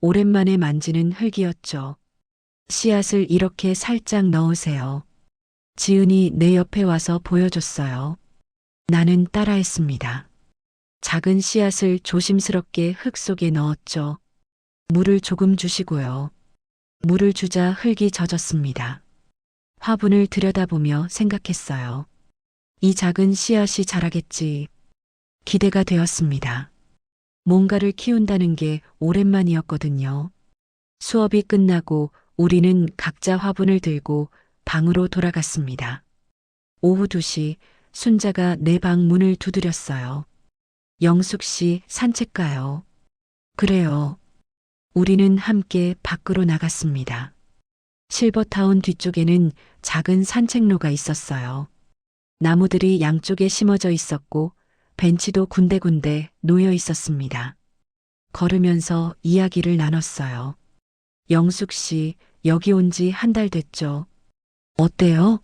오랜만에 만지는 흙이었죠. 씨앗을 이렇게 살짝 넣으세요. 지은이 내 옆에 와서 보여줬어요. 나는 따라했습니다. 작은 씨앗을 조심스럽게 흙 속에 넣었죠. 물을 조금 주시고요. 물을 주자 흙이 젖었습니다. 화분을 들여다보며 생각했어요. 이 작은 씨앗이 자라겠지. 기대가 되었습니다. 뭔가를 키운다는 게 오랜만이었거든요. 수업이 끝나고 우리는 각자 화분을 들고 방으로 돌아갔습니다. 오후 2시 순자가 내 방 문을 두드렸어요. 영숙 씨 산책 가요. 그래요. 우리는 함께 밖으로 나갔습니다. 실버타운 뒤쪽에는 작은 산책로가 있었어요. 나무들이 양쪽에 심어져 있었고 벤치도 군데군데 놓여 있었습니다. 걸으면서 이야기를 나눴어요. 영숙 씨, 여기 온 지 한 달 됐죠? 어때요?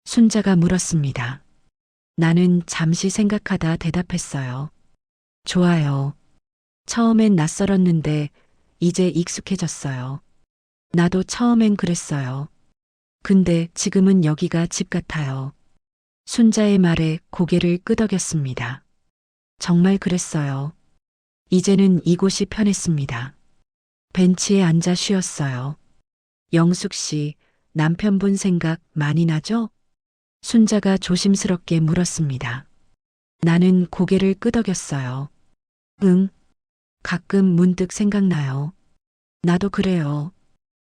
순자가 물었습니다. 나는 잠시 생각하다 대답했어요. 좋아요. 처음엔 낯설었는데 이제 익숙해졌어요. 나도 처음엔 그랬어요. 근데 지금은 여기가 집 같아요. 순자의 말에 고개를 끄덕였습니다. 정말 그랬어요. 이제는 이곳이 편했습니다. 벤치에 앉아 쉬었어요. 영숙 씨, 남편분 생각 많이 나죠? 순자가 조심스럽게 물었습니다. 나는 고개를 끄덕였어요. 응, 가끔 문득 생각나요. 나도 그래요.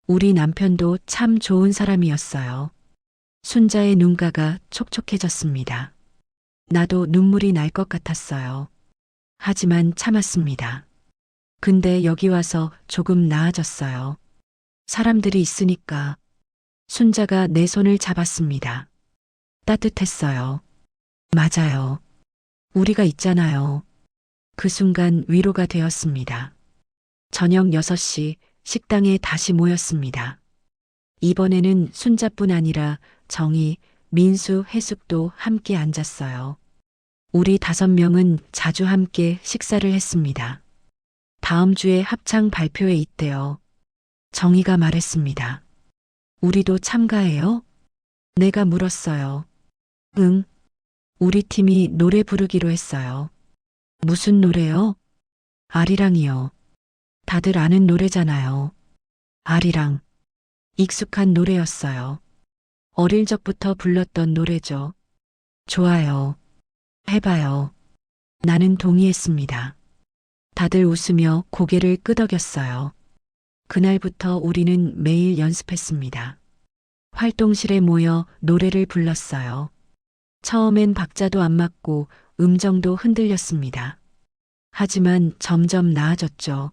우리 남편도 참 좋은 사람이었어요. 순자의 눈가가 촉촉해졌습니다. 나도 눈물이 날 것 같았어요. 하지만 참았습니다. 근데 여기 와서 조금 나아졌어요. 사람들이 있으니까. 순자가 내 손을 잡았습니다. 따뜻했어요. 맞아요. 우리가 있잖아요. 그 순간 위로가 되었습니다. 저녁 6시 식당에 다시 모였습니다. 이번에는 순자뿐 아니라 정희, 민수, 해숙도 함께 앉았어요. 우리 5명은 자주 함께 식사를 했습니다. 다음 주에 합창 발표회 있대요. 정희가 말했습니다. 우리도 참가해요? 내가 물었어요. 응. 우리 팀이 노래 부르기로 했어요. 무슨 노래요? 아리랑이요. 다들 아는 노래잖아요. 아리랑. 익숙한 노래였어요. 어릴 적부터 불렀던 노래죠. 좋아요. 해봐요. 나는 동의했습니다. 다들 웃으며 고개를 끄덕였어요. 그날부터 우리는 매일 연습했습니다. 활동실에 모여 노래를 불렀어요. 처음엔 박자도 안 맞고 음정도 흔들렸습니다. 하지만 점점 나아졌죠.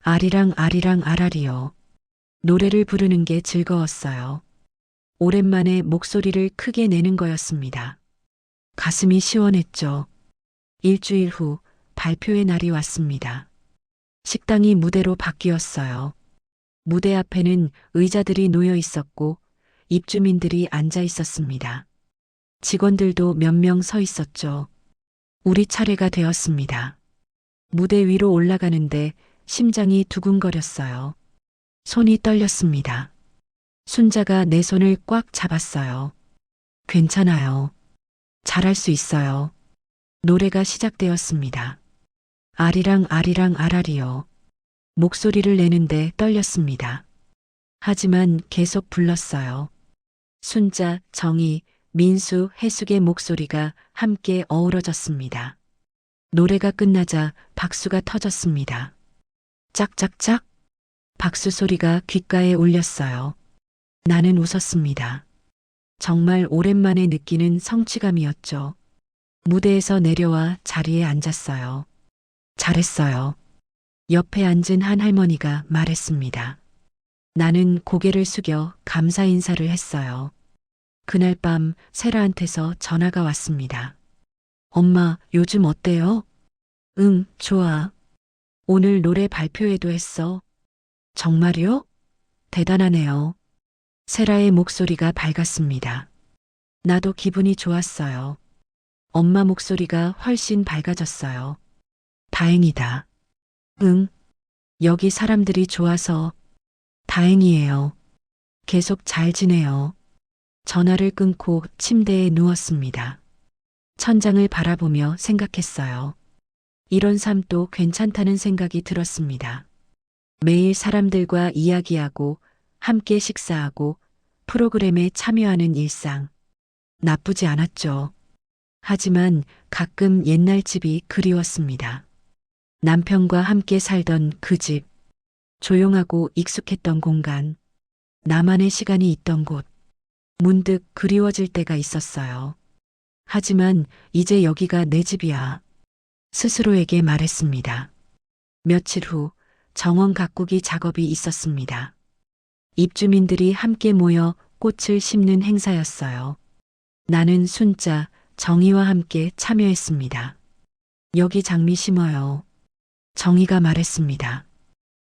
아리랑 아리랑 아라리요. 노래를 부르는 게 즐거웠어요. 오랜만에 목소리를 크게 내는 거였습니다. 가슴이 시원했죠. 일주일 후 발표의 날이 왔습니다. 식당이 무대로 바뀌었어요. 무대 앞에는 의자들이 놓여 있었고 입주민들이 앉아 있었습니다. 직원들도 몇 명 서 있었죠. 우리 차례가 되었습니다. 무대 위로 올라가는데 심장이 두근거렸어요. 손이 떨렸습니다. 순자가 내 손을 꽉 잡았어요. 괜찮아요. 잘할 수 있어요. 노래가 시작되었습니다. 아리랑 아리랑 아라리요. 목소리를 내는데 떨렸습니다. 하지만 계속 불렀어요. 순자, 정희, 민수, 해숙의 목소리가 함께 어우러졌습니다. 노래가 끝나자 박수가 터졌습니다. 짝짝짝. 박수 소리가 귓가에 울렸어요. 나는 웃었습니다. 정말 오랜만에 느끼는 성취감이었죠. 무대에서 내려와 자리에 앉았어요. 잘했어요. 옆에 앉은 한 할머니가 말했습니다. 나는 고개를 숙여 감사 인사를 했어요. 그날 밤 세라한테서 전화가 왔습니다. 엄마, 요즘 어때요? 응, 좋아. 오늘 노래 발표회도 했어. 정말요? 대단하네요. 세라의 목소리가 밝았습니다. 나도 기분이 좋았어요. 엄마 목소리가 훨씬 밝아졌어요. 다행이다. 응. 여기 사람들이 좋아서 다행이에요. 계속 잘 지내요. 전화를 끊고 침대에 누웠습니다. 천장을 바라보며 생각했어요. 이런 삶도 괜찮다는 생각이 들었습니다. 매일 사람들과 이야기하고 함께 식사하고 프로그램에 참여하는 일상. 나쁘지 않았죠. 하지만 가끔 옛날 집이 그리웠습니다. 남편과 함께 살던 그 집. 조용하고 익숙했던 공간. 나만의 시간이 있던 곳. 문득 그리워질 때가 있었어요. 하지만 이제 여기가 내 집이야. 스스로에게 말했습니다. 며칠 후 정원 가꾸기 작업이 있었습니다. 입주민들이 함께 모여 꽃을 심는 행사였어요. 나는 순자, 정희와 함께 참여했습니다. 여기 장미 심어요. 정희가 말했습니다.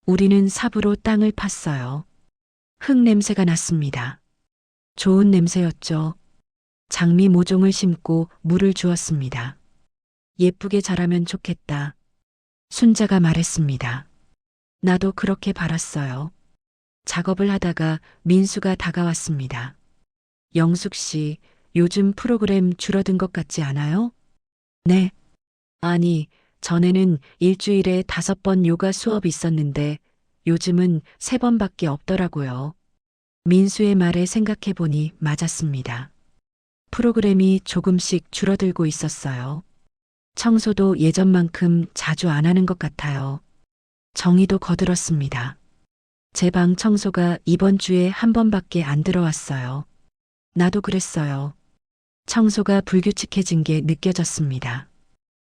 우리는 삽으로 땅을 팠어요. 흙 냄새가 났습니다. 좋은 냄새였죠. 장미 모종을 심고 물을 주었습니다. 예쁘게 자라면 좋겠다. 순자가 말했습니다. 나도 그렇게 바랐어요. 작업을 하다가 민수가 다가왔습니다. 영숙 씨, 요즘 프로그램 줄어든 것 같지 않아요? 네. 아니, 전에는 일주일에 5번 요가 수업이 있었는데 요즘은 3번밖에 없더라고요. 민수의 말에 생각해 보니 맞았습니다. 프로그램이 조금씩 줄어들고 있었어요. 청소도 예전만큼 자주 안 하는 것 같아요. 정의도 거들었습니다. 제 방 청소가 이번 주에 1번밖에 안 들어왔어요. 나도 그랬어요. 청소가 불규칙해진 게 느껴졌습니다.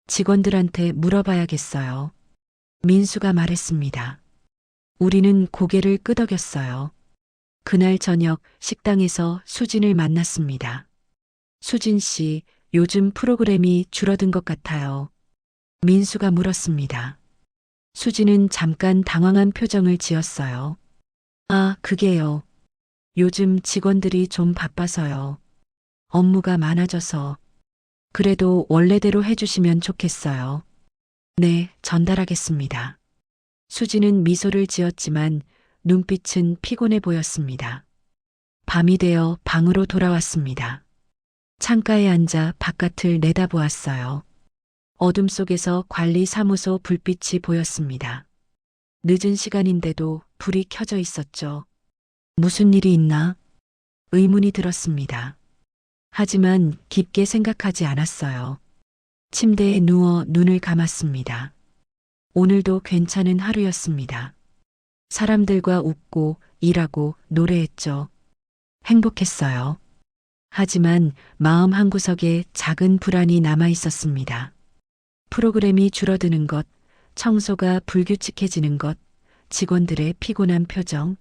직원들한테 물어봐야겠어요. 민수가 말했습니다. 우리는 고개를 끄덕였어요. 그날 저녁 식당에서 수진을 만났습니다. 수진 씨, 요즘 프로그램이 줄어든 것 같아요. 민수가 물었습니다. 수진은 잠깐 당황한 표정을 지었어요. 아, 그게요. 요즘 직원들이 좀 바빠서요. 업무가 많아져서. 그래도 원래대로 해주시면 좋겠어요. 네, 전달하겠습니다. 수지는 미소를 지었지만 눈빛은 피곤해 보였습니다. 밤이 되어 방으로 돌아왔습니다. 창가에 앉아 바깥을 내다보았어요. 어둠 속에서 관리사무소 불빛이 보였습니다. 늦은 시간인데도 불이 켜져 있었죠. 무슨 일이 있나? 의문이 들었습니다. 하지만 깊게 생각하지 않았어요. 침대에 누워 눈을 감았습니다. 오늘도 괜찮은 하루였습니다. 사람들과 웃고 일하고 노래했죠. 행복했어요. 하지만 마음 한구석에 작은 불안이 남아 있었습니다. 프로그램이 줄어드는 것, 청소가 불규칙해지는 것, 직원들의 피곤한 표정,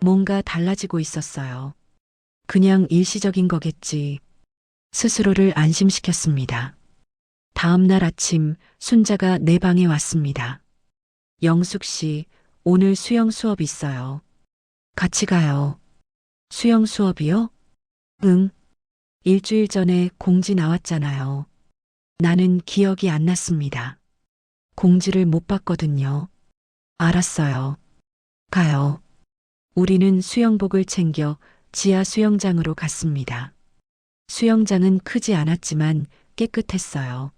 뭔가 달라지고 있었어요. 그냥 일시적인 거겠지. 스스로를 안심시켰습니다. 다음 날 아침 순자가 내 방에 왔습니다. 영숙 씨, 오늘 수영 수업 있어요. 같이 가요. 수영 수업이요? 응. 일주일 전에 공지 나왔잖아요. 나는 기억이 안 났습니다. 공지를 못 봤거든요. 알았어요. 가요. 우리는 수영복을 챙겨 지하 수영장으로 갔습니다. 수영장은 크지 않았지만 깨끗했어요.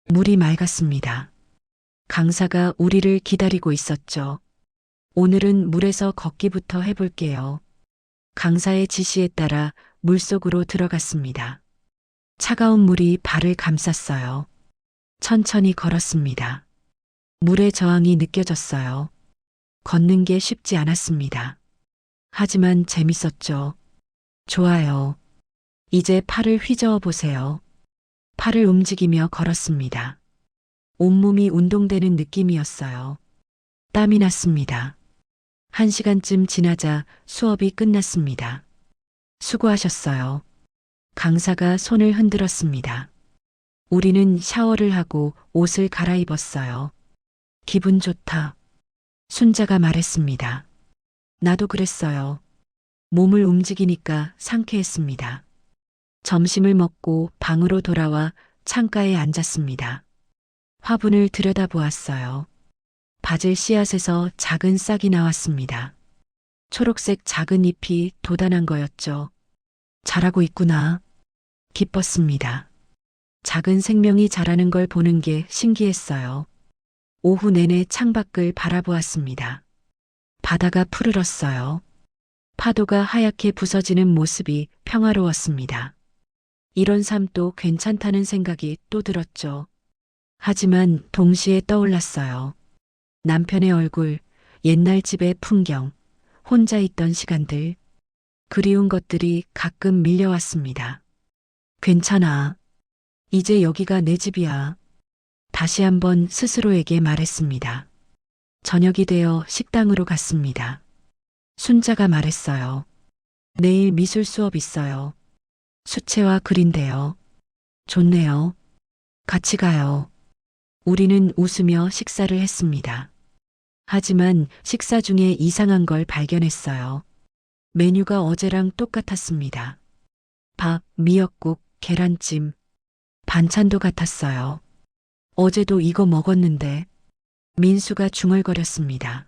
물이 맑았습니다. 강사가 우리를 기다리고 있었죠. 오늘은 물에서 걷기부터 해볼게요. 강사의 지시에 따라 물속으로 들어갔습니다. 차가운 물이 발을 감쌌어요. 천천히 걸었습니다. 물의 저항이 느껴졌어요. 걷는 게 쉽지 않았습니다. 하지만 재밌었죠. 좋아요. 이제 팔을 휘저어 보세요. 팔을 움직이며 걸었습니다. 온몸이 운동되는 느낌이었어요. 땀이 났습니다. 1시간쯤 지나자 수업이 끝났습니다. 수고하셨어요. 강사가 손을 흔들었습니다. 우리는 샤워를 하고 옷을 갈아입었어요. 기분 좋다. 순자가 말했습니다. 나도 그랬어요. 몸을 움직이니까 상쾌했습니다. 점심을 먹고 방으로 돌아와 창가에 앉았습니다. 화분을 들여다보았어요. 바질 씨앗에서 작은 싹이 나왔습니다. 초록색 작은 잎이 돋아난 거였죠. 자라고 있구나. 기뻤습니다. 작은 생명이 자라는 걸 보는 게 신기했어요. 오후 내내 창밖을 바라보았습니다. 바다가 푸르렀어요. 파도가 하얗게 부서지는 모습이 평화로웠습니다. 이런 삶도 괜찮다는 생각이 또 들었죠. 하지만 동시에 떠올랐어요. 남편의 얼굴, 옛날 집의 풍경, 혼자 있던 시간들, 그리운 것들이 가끔 밀려왔습니다. 괜찮아. 이제 여기가 내 집이야. 다시 한번 스스로에게 말했습니다. 저녁이 되어 식당으로 갔습니다. 순자가 말했어요. 내일 미술 수업 있어요. 수채화 그린대요. 좋네요. 같이 가요. 우리는 웃으며 식사를 했습니다. 하지만 식사 중에 이상한 걸 발견했어요. 메뉴가 어제랑 똑같았습니다. 밥, 미역국, 계란찜, 반찬도 같았어요. 어제도 이거 먹었는데 민수가 중얼거렸습니다.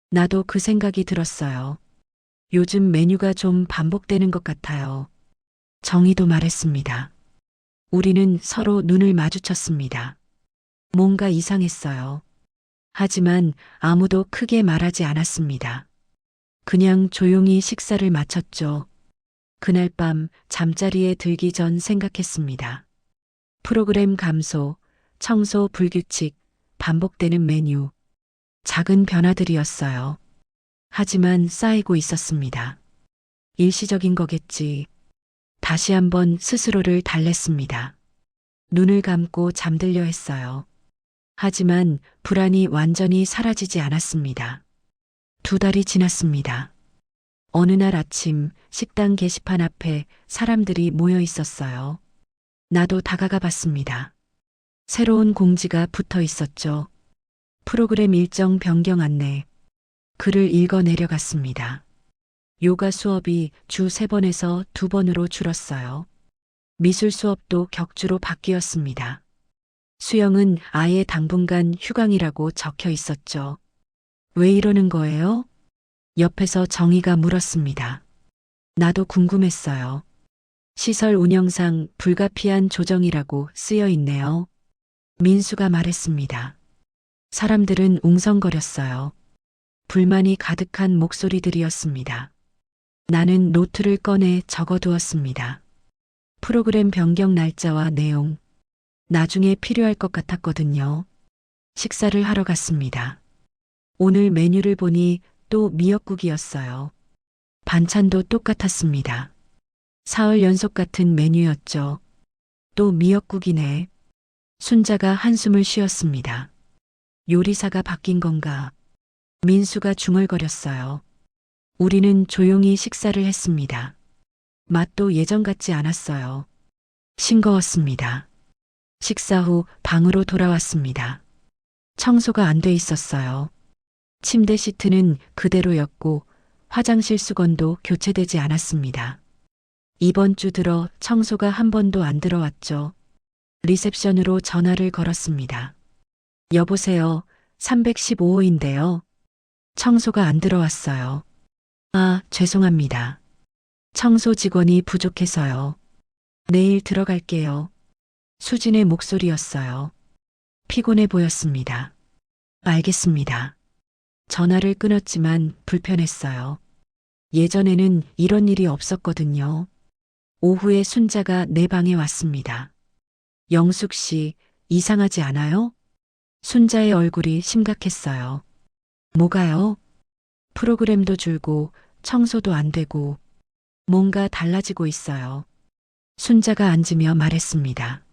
나도 그 생각이 들었어요. 요즘 메뉴가 좀 반복되는 것 같아요. 정희도 말했습니다. 우리는 서로 눈을 마주쳤습니다. 뭔가 이상했어요. 하지만 아무도 크게 말하지 않았습니다. 그냥 조용히 식사를 마쳤죠. 그날 밤 잠자리에 들기 전 생각했습니다. 프로그램 감소, 청소 불규칙, 반복되는 메뉴, 작은 변화들이었어요. 하지만 쌓이고 있었습니다. 일시적인 거겠지. 다시 한번 스스로를 달랬습니다. 눈을 감고 잠들려 했어요. 하지만 불안이 완전히 사라지지 않았습니다. 2달이 지났습니다. 어느 날 아침 식당 게시판 앞에 사람들이 모여 있었어요. 나도 다가가 봤습니다. 새로운 공지가 붙어 있었죠. 프로그램 일정 변경 안내. 글을 읽어 내려갔습니다. 요가 수업이 주 3번에서 2번으로 줄었어요. 미술 수업도 격주로 바뀌었습니다. 수영은 아예 당분간 휴강이라고 적혀 있었죠. 왜 이러는 거예요? 옆에서 정희가 물었습니다. 나도 궁금했어요. 시설 운영상 불가피한 조정이라고 쓰여 있네요. 민수가 말했습니다. 사람들은 웅성거렸어요. 불만이 가득한 목소리들이었습니다. 나는 노트를 꺼내 적어두었습니다. 프로그램 변경 날짜와 내용. 나중에 필요할 것 같았거든요. 식사를 하러 갔습니다. 오늘 메뉴를 보니 또 미역국이었어요. 반찬도 똑같았습니다. 사흘 연속 같은 메뉴였죠. 또 미역국이네. 순자가 한숨을 쉬었습니다. 요리사가 바뀐 건가? 민수가 중얼거렸어요. 우리는 조용히 식사를 했습니다. 맛도 예전 같지 않았어요. 싱거웠습니다. 식사 후 방으로 돌아왔습니다. 청소가 안 돼 있었어요. 침대 시트는 그대로였고 화장실 수건도 교체되지 않았습니다. 이번 주 들어 청소가 한 번도 안 들어왔죠. 리셉션으로 전화를 걸었습니다. 여보세요. 315호인데요. 청소가 안 들어왔어요. 아, 죄송합니다. 청소 직원이 부족해서요. 내일 들어갈게요. 수진의 목소리였어요. 피곤해 보였습니다. 알겠습니다. 전화를 끊었지만 불편했어요. 예전에는 이런 일이 없었거든요. 오후에 순자가 내 방에 왔습니다. 영숙 씨, 이상하지 않아요? 순자의 얼굴이 심각했어요. 뭐가요? 프로그램도 줄고 청소도 안 되고 뭔가 달라지고 있어요. 순자가 앉으며 말했습니다.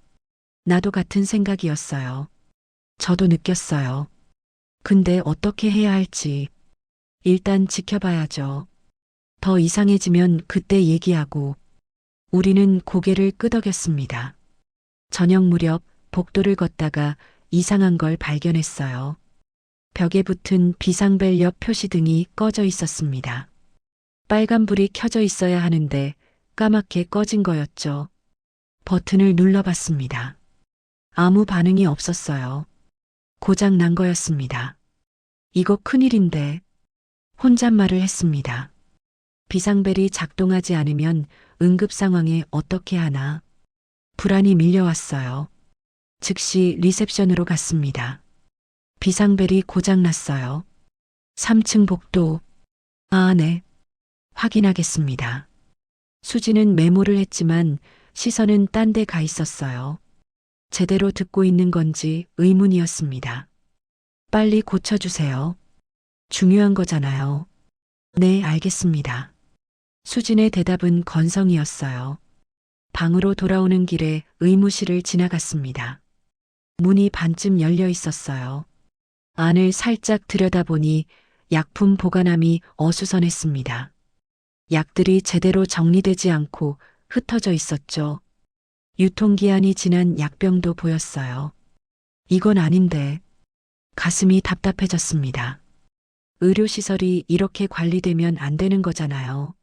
나도 같은 생각이었어요. 저도 느꼈어요. 근데 어떻게 해야 할지 일단 지켜봐야죠. 더 이상해지면 그때 얘기하고. 우리는 고개를 끄덕였습니다. 저녁 무렵 복도를 걷다가 이상한 걸 발견했어요. 벽에 붙은 비상벨 옆 표시등이 꺼져 있었습니다. 빨간불이 켜져 있어야 하는데 까맣게 꺼진 거였죠. 버튼을 눌러봤습니다. 아무 반응이 없었어요. 고장 난 거였습니다. 이거 큰일인데. 혼잣말을 했습니다. 비상벨이 작동하지 않으면 응급 상황에 어떻게 하나. 불안이 밀려왔어요. 즉시 리셉션으로 갔습니다. 비상벨이 고장났어요. 3층 복도. 아, 네. 확인하겠습니다. 수지는 메모를 했지만 시선은 딴 데 가 있었어요. 제대로 듣고 있는 건지 의문이었습니다. 빨리 고쳐주세요. 중요한 거잖아요. 네, 알겠습니다. 수진의 대답은 건성이었어요. 방으로 돌아오는 길에 의무실을 지나갔습니다. 문이 반쯤 열려 있었어요. 안을 살짝 들여다보니 약품 보관함이 어수선했습니다. 약들이 제대로 정리되지 않고 흩어져 있었죠. 유통기한이 지난 약병도 보였어요. 이건 아닌데. 가슴이 답답해졌습니다. 의료시설이 이렇게 관리되면 안 되는 거잖아요.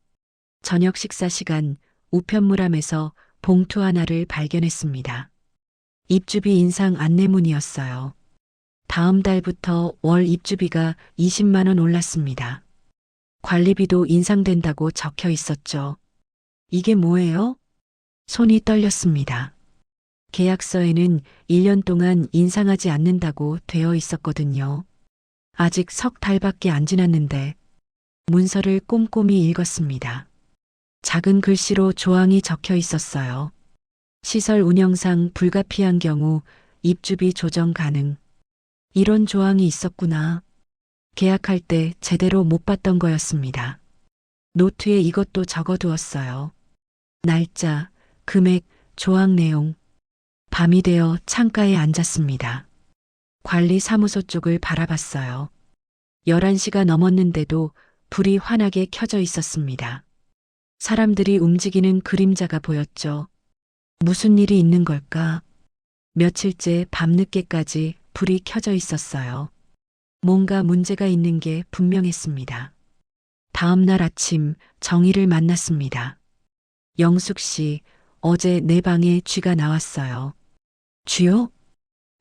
저녁 식사 시간 우편물함에서 봉투 하나를 발견했습니다. 입주비 인상 안내문이었어요. 다음 달부터 월 입주비가 20만 원 올랐습니다. 관리비도 인상된다고 적혀 있었죠. 이게 뭐예요? 손이 떨렸습니다. 계약서에는 1년 동안 인상하지 않는다고 되어 있었거든요. 아직 석 달밖에 안 지났는데 문서를 꼼꼼히 읽었습니다. 작은 글씨로 조항이 적혀 있었어요. 시설 운영상 불가피한 경우 입주비 조정 가능. 이런 조항이 있었구나. 계약할 때 제대로 못 봤던 거였습니다. 노트에 이것도 적어두었어요. 날짜, 금액, 조항 내용. 밤이 되어 창가에 앉았습니다. 관리사무소 쪽을 바라봤어요. 11시가 넘었는데도 불이 환하게 켜져 있었습니다. 사람들이 움직이는 그림자가 보였죠. 무슨 일이 있는 걸까? 며칠째 밤늦게까지 불이 켜져 있었어요. 뭔가 문제가 있는 게 분명했습니다. 다음 날 아침 정희를 만났습니다. 영숙 씨, 어제 내 방에 쥐가 나왔어요. 쥐요?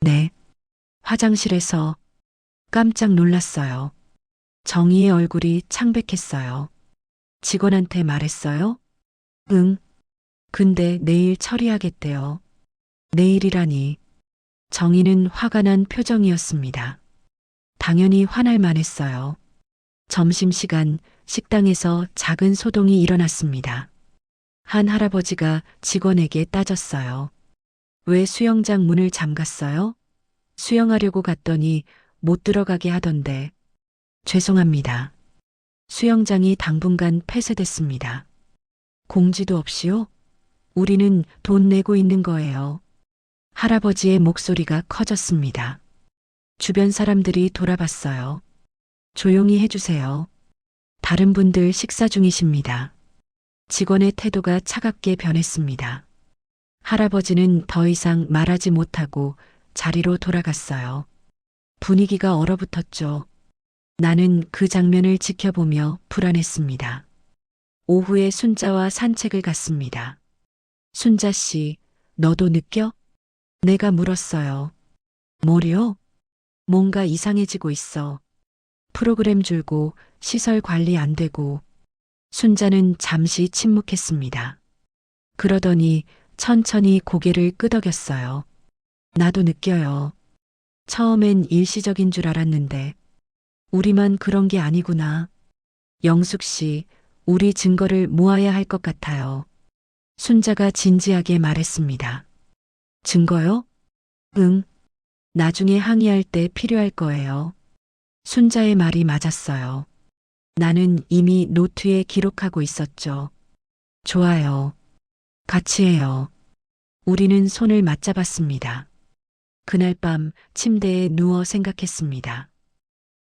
네. 화장실에서 깜짝 놀랐어요. 정희의 얼굴이 창백했어요. 직원한테 말했어요? 응. 근데 내일 처리하겠대요. 내일이라니. 정희는 화가 난 표정이었습니다. 당연히 화날 만했어요. 점심시간 식당에서 작은 소동이 일어났습니다. 한 할아버지가 직원에게 따졌어요. 왜 수영장 문을 잠갔어요? 수영하려고 갔더니 못 들어가게 하던데. 죄송합니다. 수영장이 당분간 폐쇄됐습니다. 공지도 없이요? 우리는 돈 내고 있는 거예요. 할아버지의 목소리가 커졌습니다. 주변 사람들이 돌아봤어요. 조용히 해주세요. 다른 분들 식사 중이십니다. 직원의 태도가 차갑게 변했습니다. 할아버지는 더 이상 말하지 못하고 자리로 돌아갔어요. 분위기가 얼어붙었죠. 나는 그 장면을 지켜보며 불안했습니다. 오후에 순자와 산책을 갔습니다. 순자 씨, 너도 느껴? 내가 물었어요. 뭐요? 뭔가 이상해지고 있어. 프로그램 줄고 시설 관리 안 되고. 순자는 잠시 침묵했습니다. 그러더니 천천히 고개를 끄덕였어요. 나도 느껴요. 처음엔 일시적인 줄 알았는데 우리만 그런 게 아니구나. 영숙 씨, 우리 증거를 모아야 할 것 같아요. 순자가 진지하게 말했습니다. 증거요? 응. 나중에 항의할 때 필요할 거예요. 순자의 말이 맞았어요. 나는 이미 노트에 기록하고 있었죠. 좋아요. 같이 해요. 우리는 손을 맞잡았습니다. 그날 밤 침대에 누워 생각했습니다.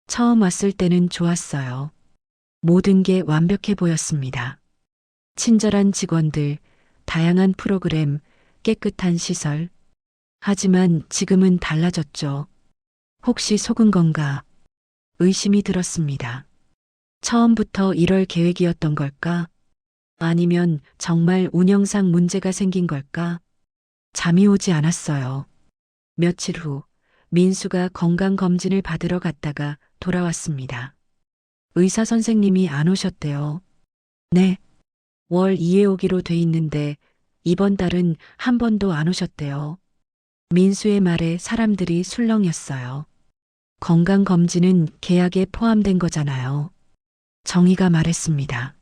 처음 왔을 때는 좋았어요. 모든 게 완벽해 보였습니다. 친절한 직원들, 다양한 프로그램, 깨끗한 시설. 하지만 지금은 달라졌죠. 혹시 속은 건가? 의심이 들었습니다. 처음부터 이럴 계획이었던 걸까? 아니면 정말 운영상 문제가 생긴 걸까? 잠이 오지 않았어요. 며칠 후 민수가 건강검진을 받으러 갔다가 돌아왔습니다. 의사 선생님이 안 오셨대요. 네. 월 2회 오기로 돼 있는데 이번 달은 한 번도 안 오셨대요. 민수의 말에 사람들이 술렁였어요. 건강검진은 계약에 포함된 거잖아요. 정희가 말했습니다.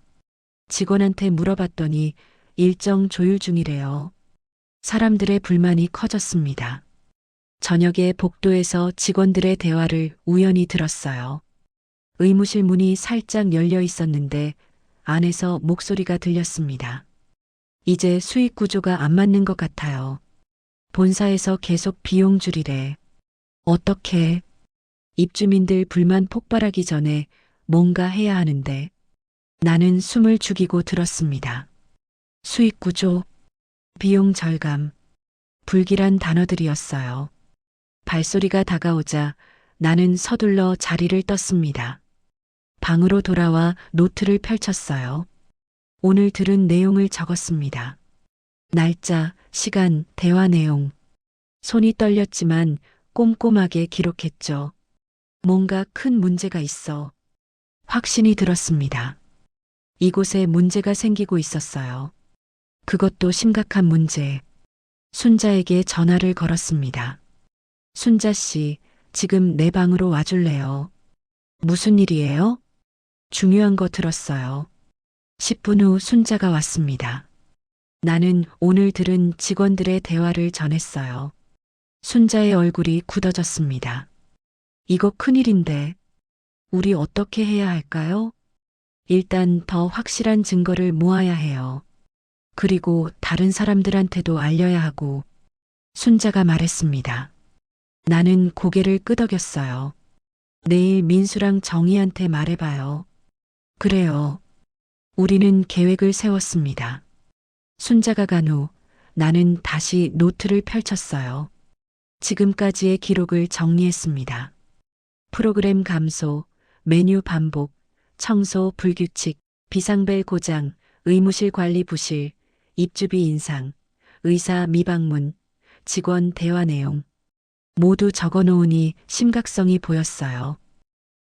직원한테 물어봤더니 일정 조율 중이래요. 사람들의 불만이 커졌습니다. 저녁에 복도에서 직원들의 대화를 우연히 들었어요. 의무실 문이 살짝 열려 있었는데 안에서 목소리가 들렸습니다. 이제 수익 구조가 안 맞는 것 같아요. 본사에서 계속 비용 줄이래. 어떻게? 입주민들 불만 폭발하기 전에 뭔가 해야 하는데. 나는 숨을 죽이고 들었습니다. 수익 구조, 비용 절감, 불길한 단어들이었어요. 발소리가 다가오자 나는 서둘러 자리를 떴습니다. 방으로 돌아와 노트를 펼쳤어요. 오늘 들은 내용을 적었습니다. 날짜, 시간, 대화 내용. 손이 떨렸지만 꼼꼼하게 기록했죠. 뭔가 큰 문제가 있어. 확신이 들었습니다. 이곳에 문제가 생기고 있었어요. 그것도 심각한 문제. 순자에게 전화를 걸었습니다. 순자 씨, 지금 내 방으로 와줄래요? 무슨 일이에요? 중요한 거 들었어요. 10분 후 순자가 왔습니다. 나는 오늘 들은 직원들의 대화를 전했어요. 순자의 얼굴이 굳어졌습니다. 이거 큰일인데, 우리 어떻게 해야 할까요? 일단 더 확실한 증거를 모아야 해요. 그리고 다른 사람들한테도 알려야 하고, 순자가 말했습니다. 나는 고개를 끄덕였어요. 내일 민수랑 정희한테 말해봐요. 그래요. 우리는 계획을 세웠습니다. 순자가 간 후 나는 다시 노트를 펼쳤어요. 지금까지의 기록을 정리했습니다. 프로그램 감소, 메뉴 반복, 청소 불규칙, 비상벨 고장, 의무실 관리 부실, 입주비 인상, 의사 미방문, 직원 대화 내용. 모두 적어 놓으니 심각성이 보였어요.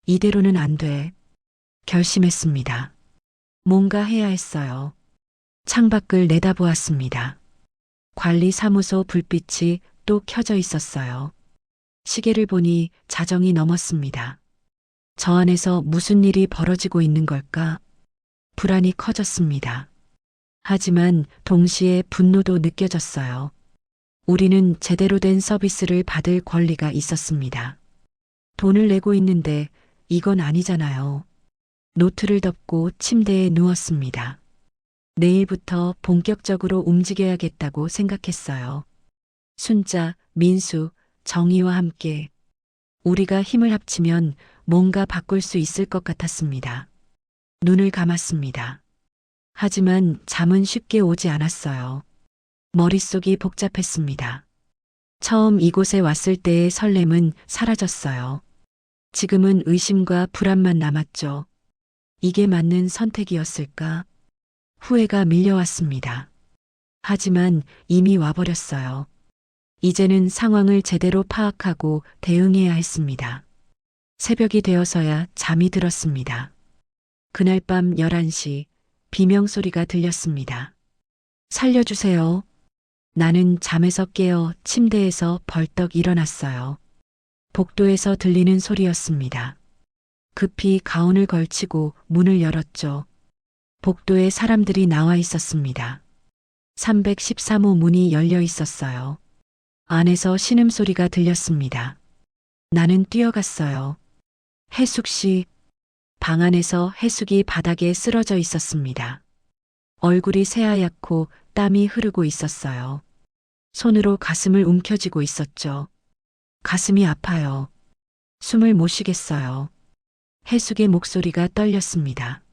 이대로는 안 돼. 결심했습니다. 뭔가 해야 했어요. 창밖을 내다보았습니다. 관리사무소 불빛이 또 켜져 있었어요. 시계를 보니 자정이 넘었습니다. 저 안에서 무슨 일이 벌어지고 있는 걸까? 불안이 커졌습니다. 하지만 동시에 분노도 느껴졌어요. 우리는 제대로 된 서비스를 받을 권리가 있었습니다. 돈을 내고 있는데 이건 아니잖아요. 노트를 덮고 침대에 누웠습니다. 내일부터 본격적으로 움직여야겠다고 생각했어요. 순자, 민수, 정희와 함께 우리가 힘을 합치면 뭔가 바꿀 수 있을 것 같았습니다. 눈을 감았습니다. 하지만 잠은 쉽게 오지 않았어요. 머릿속이 복잡했습니다. 처음 이곳에 왔을 때의 설렘은 사라졌어요. 지금은 의심과 불안만 남았죠. 이게 맞는 선택이었을까? 후회가 밀려왔습니다. 하지만 이미 와버렸어요. 이제는 상황을 제대로 파악하고 대응해야 했습니다. 새벽이 되어서야 잠이 들었습니다. 그날 밤 11시 비명소리가 들렸습니다. 살려주세요. 나는 잠에서 깨어 침대에서 벌떡 일어났어요. 복도에서 들리는 소리였습니다. 급히 가운을 걸치고 문을 열었죠. 복도에 사람들이 나와 있었습니다. 313호 문이 열려 있었어요. 안에서 신음소리가 들렸습니다. 나는 뛰어갔어요. 해숙 씨. 방 안에서 해숙이 바닥에 쓰러져 있었습니다. 얼굴이 새하얗고 땀이 흐르고 있었어요. 손으로 가슴을 움켜쥐고 있었죠. 가슴이 아파요. 숨을 못 쉬겠어요. 해숙의 목소리가 떨렸습니다.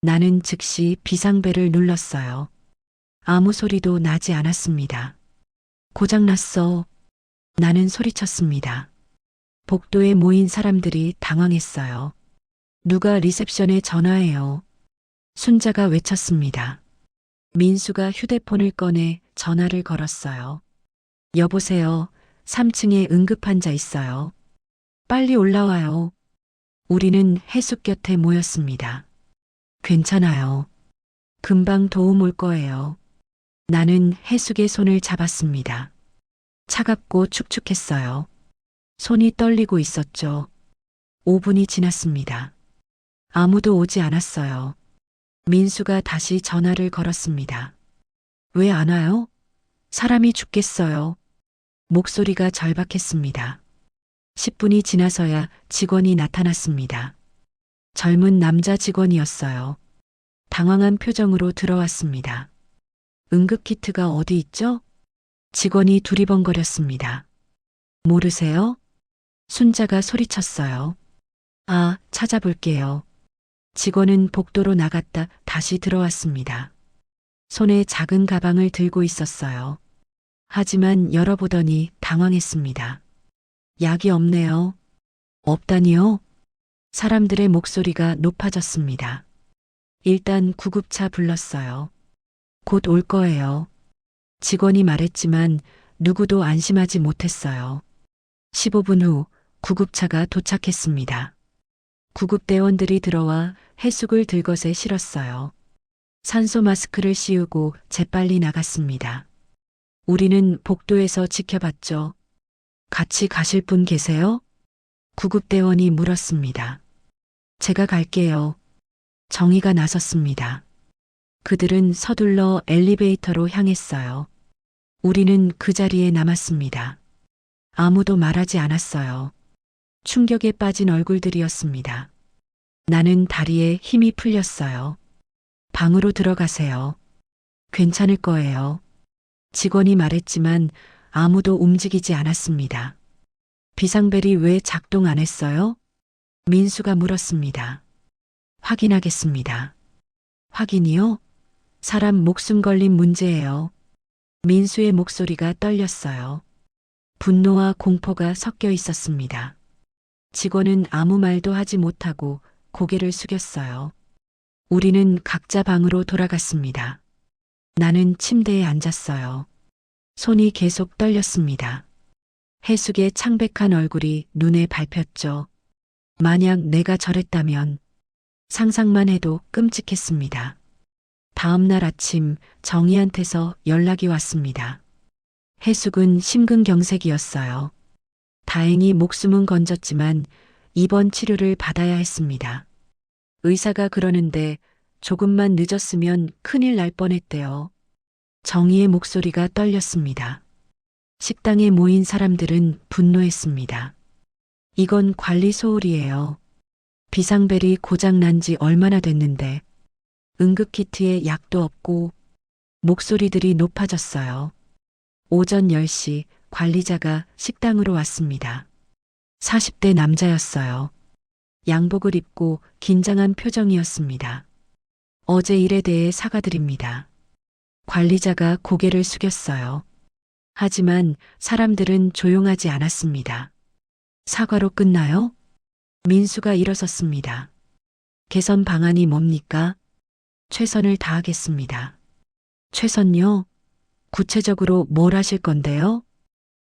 나는 즉시 비상벨을 눌렀어요. 아무 소리도 나지 않았습니다. 고장났어. 나는 소리쳤습니다. 복도에 모인 사람들이 당황했어요. 누가 리셉션에 전화해요. 순자가 외쳤습니다. 민수가 휴대폰을 꺼내 전화를 걸었어요. 여보세요. 3층에 응급환자 있어요. 빨리 올라와요. 우리는 해숙 곁에 모였습니다. 괜찮아요. 금방 도움 올 거예요. 나는 해숙의 손을 잡았습니다. 차갑고 축축했어요. 손이 떨리고 있었죠. 5분이 지났습니다. 아무도 오지 않았어요. 민수가 다시 전화를 걸었습니다. 왜 안 와요? 사람이 죽겠어요. 목소리가 절박했습니다. 10분이 지나서야 직원이 나타났습니다. 젊은 남자 직원이었어요. 당황한 표정으로 들어왔습니다. 응급키트가 어디 있죠? 직원이 두리번거렸습니다. 모르세요? 순자가 소리쳤어요. 아, 찾아볼게요. 직원은 복도로 나갔다 다시 들어왔습니다. 손에 작은 가방을 들고 있었어요. 하지만 열어보더니 당황했습니다. 약이 없네요. 없다니요? 사람들의 목소리가 높아졌습니다. 일단 구급차 불렀어요. 곧 올 거예요. 직원이 말했지만 누구도 안심하지 못했어요. 15분 후 구급차가 도착했습니다. 구급대원들이 들어와 해숙을 들것에 실었어요. 산소 마스크를 씌우고 재빨리 나갔습니다. 우리는 복도에서 지켜봤죠. 같이 가실 분 계세요? 구급대원이 물었습니다. 제가 갈게요. 정희가 나섰습니다. 그들은 서둘러 엘리베이터로 향했어요. 우리는 그 자리에 남았습니다. 아무도 말하지 않았어요. 충격에 빠진 얼굴들이었습니다. 나는 다리에 힘이 풀렸어요. 방으로 들어가세요. 괜찮을 거예요. 직원이 말했지만 아무도 움직이지 않았습니다. 비상벨이 왜 작동 안 했어요? 민수가 물었습니다. 확인하겠습니다. 확인이요? 사람 목숨 걸린 문제예요. 민수의 목소리가 떨렸어요. 분노와 공포가 섞여 있었습니다. 직원은 아무 말도 하지 못하고 고개를 숙였어요. 우리는 각자 방으로 돌아갔습니다. 나는 침대에 앉았어요. 손이 계속 떨렸습니다. 해숙의 창백한 얼굴이 눈에 밟혔죠. 만약 내가 저랬다면 상상만 해도 끔찍했습니다. 다음 날 아침 정희한테서 연락이 왔습니다. 해숙은 심근경색이었어요. 다행히 목숨은 건졌지만 입원 치료를 받아야 했습니다. 의사가 그러는데 조금만 늦었으면 큰일 날 뻔했대요. 정희의 목소리가 떨렸습니다. 식당에 모인 사람들은 분노했습니다. 이건 관리 소홀이에요. 비상벨이 고장난 지 얼마나 됐는데 응급키트에 약도 없고. 목소리들이 높아졌어요. 오전 10시 관리자가 식당으로 왔습니다. 40대 남자였어요. 양복을 입고 긴장한 표정이었습니다. 어제 일에 대해 사과드립니다. 관리자가 고개를 숙였어요. 하지만 사람들은 조용하지 않았습니다. 사과로 끝나요? 민수가 일어섰습니다. 개선 방안이 뭡니까? 최선을 다하겠습니다. 최선요? 구체적으로 뭘 하실 건데요?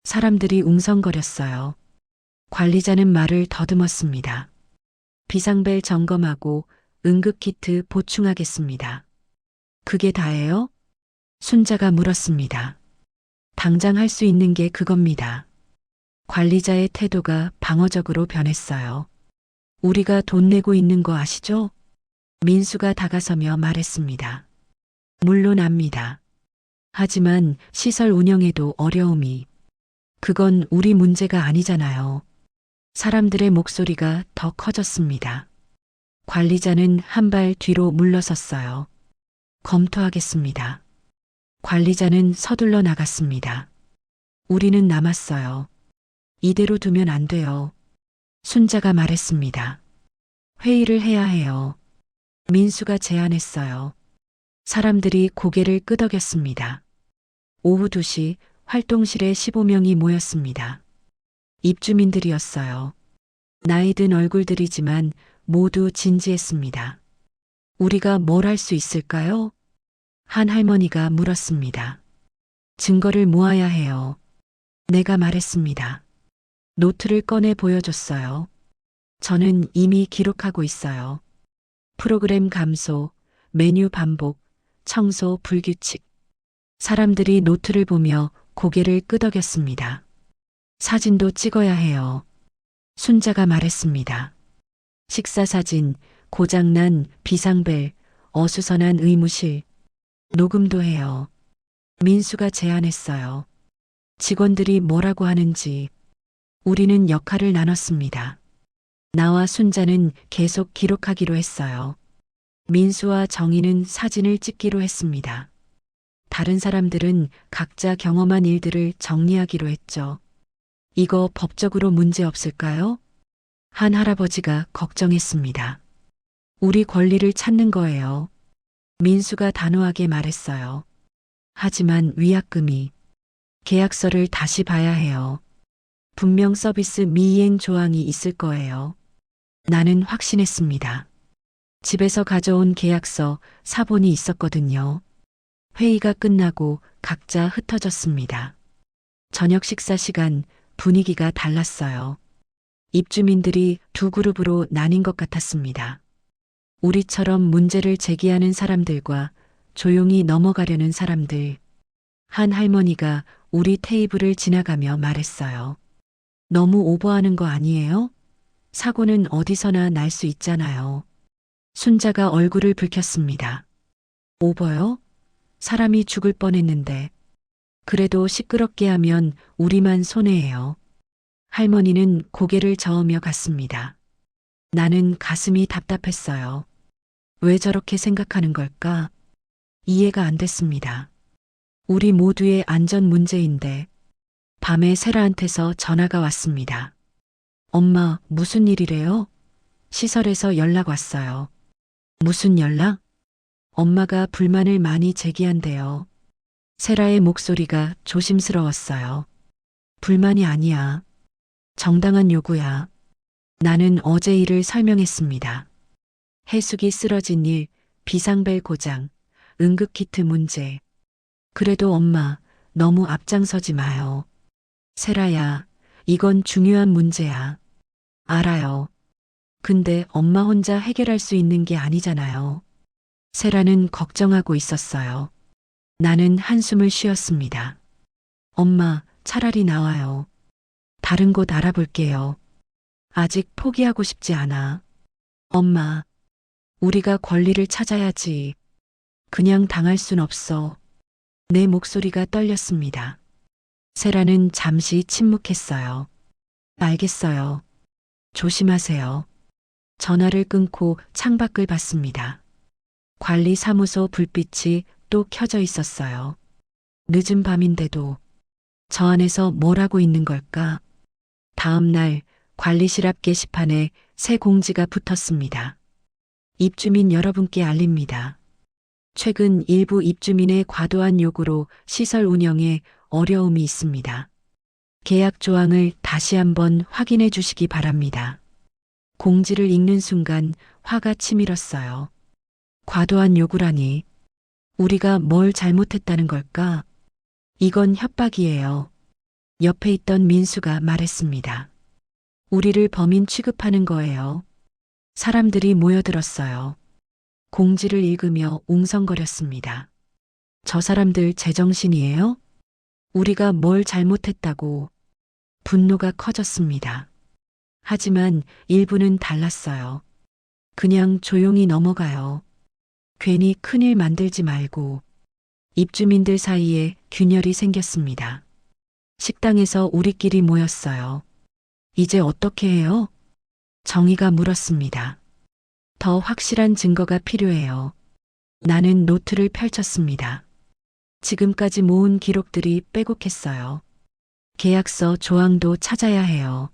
사람들이 웅성거렸어요. 관리자는 말을 더듬었습니다. 비상벨 점검하고 응급키트 보충하겠습니다. 그게 다예요? 순자가 물었습니다. 당장 할 수 있는 게 그겁니다. 관리자의 태도가 방어적으로 변했어요. 우리가 돈 내고 있는 거 아시죠? 민수가 다가서며 말했습니다. 물론 압니다. 하지만 시설 운영에도 어려움이. 그건 우리 문제가 아니잖아요. 사람들의 목소리가 더 커졌습니다. 관리자는 한 발 뒤로 물러섰어요. 검토하겠습니다. 관리자는 서둘러 나갔습니다. 우리는 남았어요. 이대로 두면 안 돼요. 순자가 말했습니다. 회의를 해야 해요. 민수가 제안했어요. 사람들이 고개를 끄덕였습니다. 오후 2시 활동실에 15명이 모였습니다. 입주민들이었어요. 나이 든 얼굴들이지만 모두 진지했습니다. 우리가 뭘 할 수 있을까요? 한 할머니가 물었습니다. 증거를 모아야 해요. 내가 말했습니다. 노트를 꺼내 보여줬어요. 저는 이미 기록하고 있어요. 프로그램 감소, 메뉴 반복, 청소 불규칙. 사람들이 노트를 보며 고개를 끄덕였습니다. 사진도 찍어야 해요. 순자가 말했습니다. 식사 사진, 고장난 비상벨, 어수선한 의무실. 녹음도 해요. 민수가 제안했어요. 직원들이 뭐라고 하는지. 우리는 역할을 나눴습니다. 나와 순자는 계속 기록하기로 했어요. 민수와 정희는 사진을 찍기로 했습니다. 다른 사람들은 각자 경험한 일들을 정리하기로 했죠. 이거 법적으로 문제 없을까요? 한 할아버지가 걱정했습니다. 우리 권리를 찾는 거예요. 민수가 단호하게 말했어요. 하지만 위약금이. 계약서를 다시 봐야 해요. 분명 서비스 미이행 조항이 있을 거예요. 나는 확신했습니다. 집에서 가져온 계약서, 사본이 있었거든요. 회의가 끝나고 각자 흩어졌습니다. 저녁 식사 시간 분위기가 달랐어요. 입주민들이 두 그룹으로 나뉜 것 같았습니다. 우리처럼 문제를 제기하는 사람들과 조용히 넘어가려는 사람들. 한 할머니가 우리 테이블을 지나가며 말했어요. 너무 오버하는 거 아니에요? 사고는 어디서나 날 수 있잖아요. 순자가 얼굴을 붉혔습니다. 오버요? 사람이 죽을 뻔했는데. 그래도 시끄럽게 하면 우리만 손해예요. 할머니는 고개를 저으며 갔습니다. 나는 가슴이 답답했어요. 왜 저렇게 생각하는 걸까? 이해가 안 됐습니다. 우리 모두의 안전 문제인데. 밤에 세라한테서 전화가 왔습니다. 엄마, 무슨 일이래요? 시설에서 연락 왔어요. 무슨 연락? 엄마가 불만을 많이 제기한대요. 세라의 목소리가 조심스러웠어요. 불만이 아니야. 정당한 요구야. 나는 어제 일을 설명했습니다. 해숙이 쓰러진 일, 비상벨 고장, 응급키트 문제. 그래도 엄마, 너무 앞장서지 마요. 세라야, 이건 중요한 문제야. 알아요. 근데 엄마 혼자 해결할 수 있는 게 아니잖아요. 세라는 걱정하고 있었어요. 나는 한숨을 쉬었습니다. 엄마, 차라리 나와요. 다른 곳 알아볼게요. 아직 포기하고 싶지 않아. 엄마, 우리가 권리를 찾아야지. 그냥 당할 순 없어. 내 목소리가 떨렸습니다. 세라는 잠시 침묵했어요. 알겠어요. 조심하세요. 전화를 끊고 창밖을 봤습니다. 관리사무소 불빛이 또 켜져 있었어요. 늦은 밤인데도 저 안에서 뭘 하고 있는 걸까? 다음 날 관리실 앞 게시판에 새 공지가 붙었습니다. 입주민 여러분께 알립니다. 최근 일부 입주민의 과도한 요구로 시설 운영에 어려움이 있습니다. 계약 조항을 다시 한번 확인해 주시기 바랍니다. 공지를 읽는 순간 화가 치밀었어요. 과도한 요구라니. 우리가 뭘 잘못했다는 걸까? 이건 협박이에요. 옆에 있던 민수가 말했습니다. 우리를 범인 취급하는 거예요. 사람들이 모여들었어요. 공지를 읽으며 웅성거렸습니다. 저 사람들 제정신이에요? 우리가 뭘 잘못했다고. 분노가 커졌습니다. 하지만 일부는 달랐어요. 그냥 조용히 넘어가요. 괜히 큰일 만들지 말고. 입주민들 사이에 균열이 생겼습니다. 식당에서 우리끼리 모였어요. 이제 어떻게 해요? 정의가 물었습니다. 더 확실한 증거가 필요해요. 나는 노트를 펼쳤습니다. 지금까지 모은 기록들이 빼곡했어요. 계약서 조항도 찾아야 해요.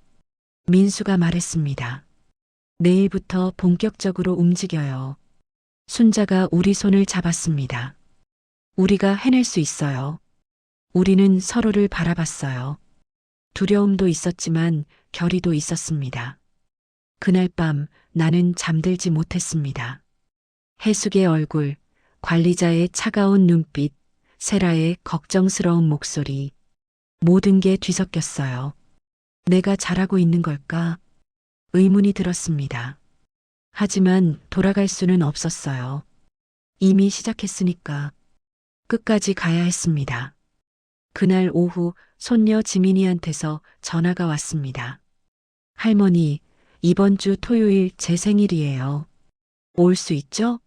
민수가 말했습니다. 내일부터 본격적으로 움직여요. 순자가 우리 손을 잡았습니다. 우리가 해낼 수 있어요. 우리는 서로를 바라봤어요. 두려움도 있었지만 결의도 있었습니다. 그날 밤 나는 잠들지 못했습니다. 해숙의 얼굴, 관리자의 차가운 눈빛, 세라의 걱정스러운 목소리, 모든 게 뒤섞였어요. 내가 잘하고 있는 걸까? 의문이 들었습니다. 하지만 돌아갈 수는 없었어요. 이미 시작했으니까 끝까지 가야 했습니다. 그날 오후 손녀 지민이한테서 전화가 왔습니다. 할머니, 이번 주 토요일 제 생일이에요. 올 수 있죠?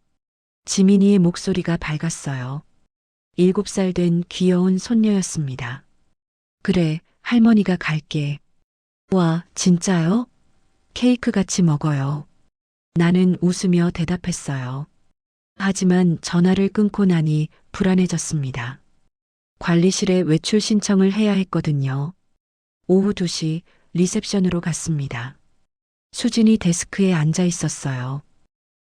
지민이의 목소리가 밝았어요. 7살 된 귀여운 손녀였습니다. 그래, 할머니가 갈게. 와, 진짜요? 케이크 같이 먹어요. 나는 웃으며 대답했어요. 하지만 전화를 끊고 나니 불안해졌습니다. 관리실에 외출 신청을 해야 했거든요. 오후 2시 리셉션으로 갔습니다. 수진이 데스크에 앉아 있었어요.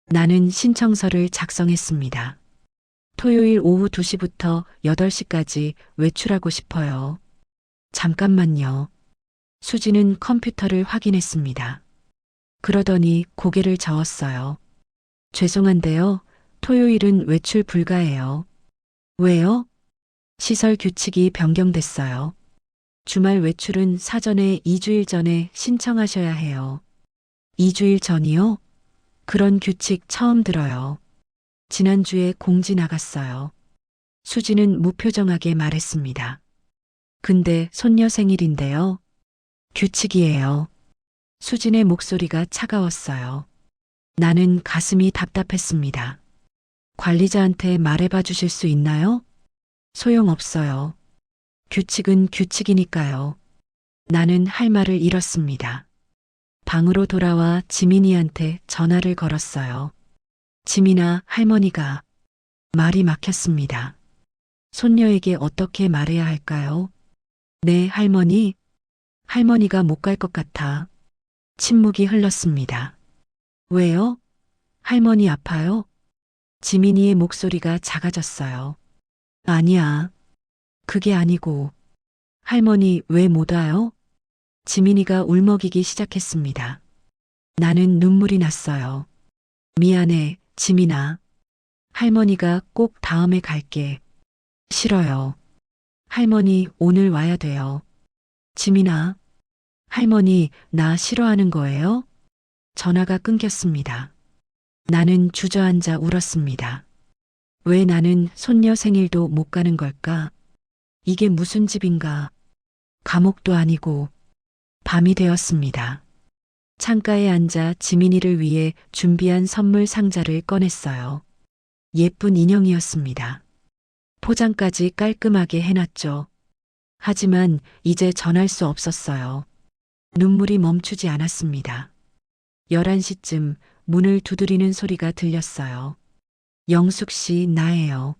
나는 신청서를 작성했습니다. 토요일 오후 2시부터 8시까지 외출하고 싶어요. 잠깐만요. 수지는 컴퓨터를 확인했습니다. 그러더니 고개를 저었어요. 죄송한데요. 토요일은 외출 불가해요. 왜요? 시설 규칙이 변경됐어요. 주말 외출은 사전에 2주일 전에 신청하셔야 해요. 2주일 전이요? 그런 규칙 처음 들어요. 지난주에 공지 나갔어요. 수지는 무표정하게 말했습니다. 근데 손녀 생일인데요. 규칙이에요. 수진의 목소리가 차가웠어요. 나는 가슴이 답답했습니다. 관리자한테 말해봐 주실 수 있나요? 소용없어요. 규칙은 규칙이니까요. 나는 할 말을 잃었습니다. 방으로 돌아와 지민이한테 전화를 걸었어요. 지민아, 할머니가. 말이 막혔습니다. 손녀에게 어떻게 말해야 할까요? 네, 할머니. 할머니가 못 갈 것 같아. 침묵이 흘렀습니다. 왜요? 할머니 아파요? 지민이의 목소리가 작아졌어요. 아니야. 그게 아니고. 할머니 왜 못 와요? 지민이가 울먹이기 시작했습니다. 나는 눈물이 났어요. 미안해, 지민아. 할머니가 꼭 다음에 갈게. 싫어요. 할머니 오늘 와야 돼요. 지민아. 할머니 나 싫어하는 거예요? 전화가 끊겼습니다. 나는 주저앉아 울었습니다. 왜 나는 손녀 생일도 못 가는 걸까? 이게 무슨 집인가? 감옥도 아니고. 밤이 되었습니다. 창가에 앉아 지민이를 위해 준비한 선물 상자를 꺼냈어요. 예쁜 인형이었습니다. 포장까지 깔끔하게 해놨죠. 하지만 이제 전할 수 없었어요. 눈물이 멈추지 않았습니다. 11시쯤 문을 두드리는 소리가 들렸어요. 영숙 씨, 나예요.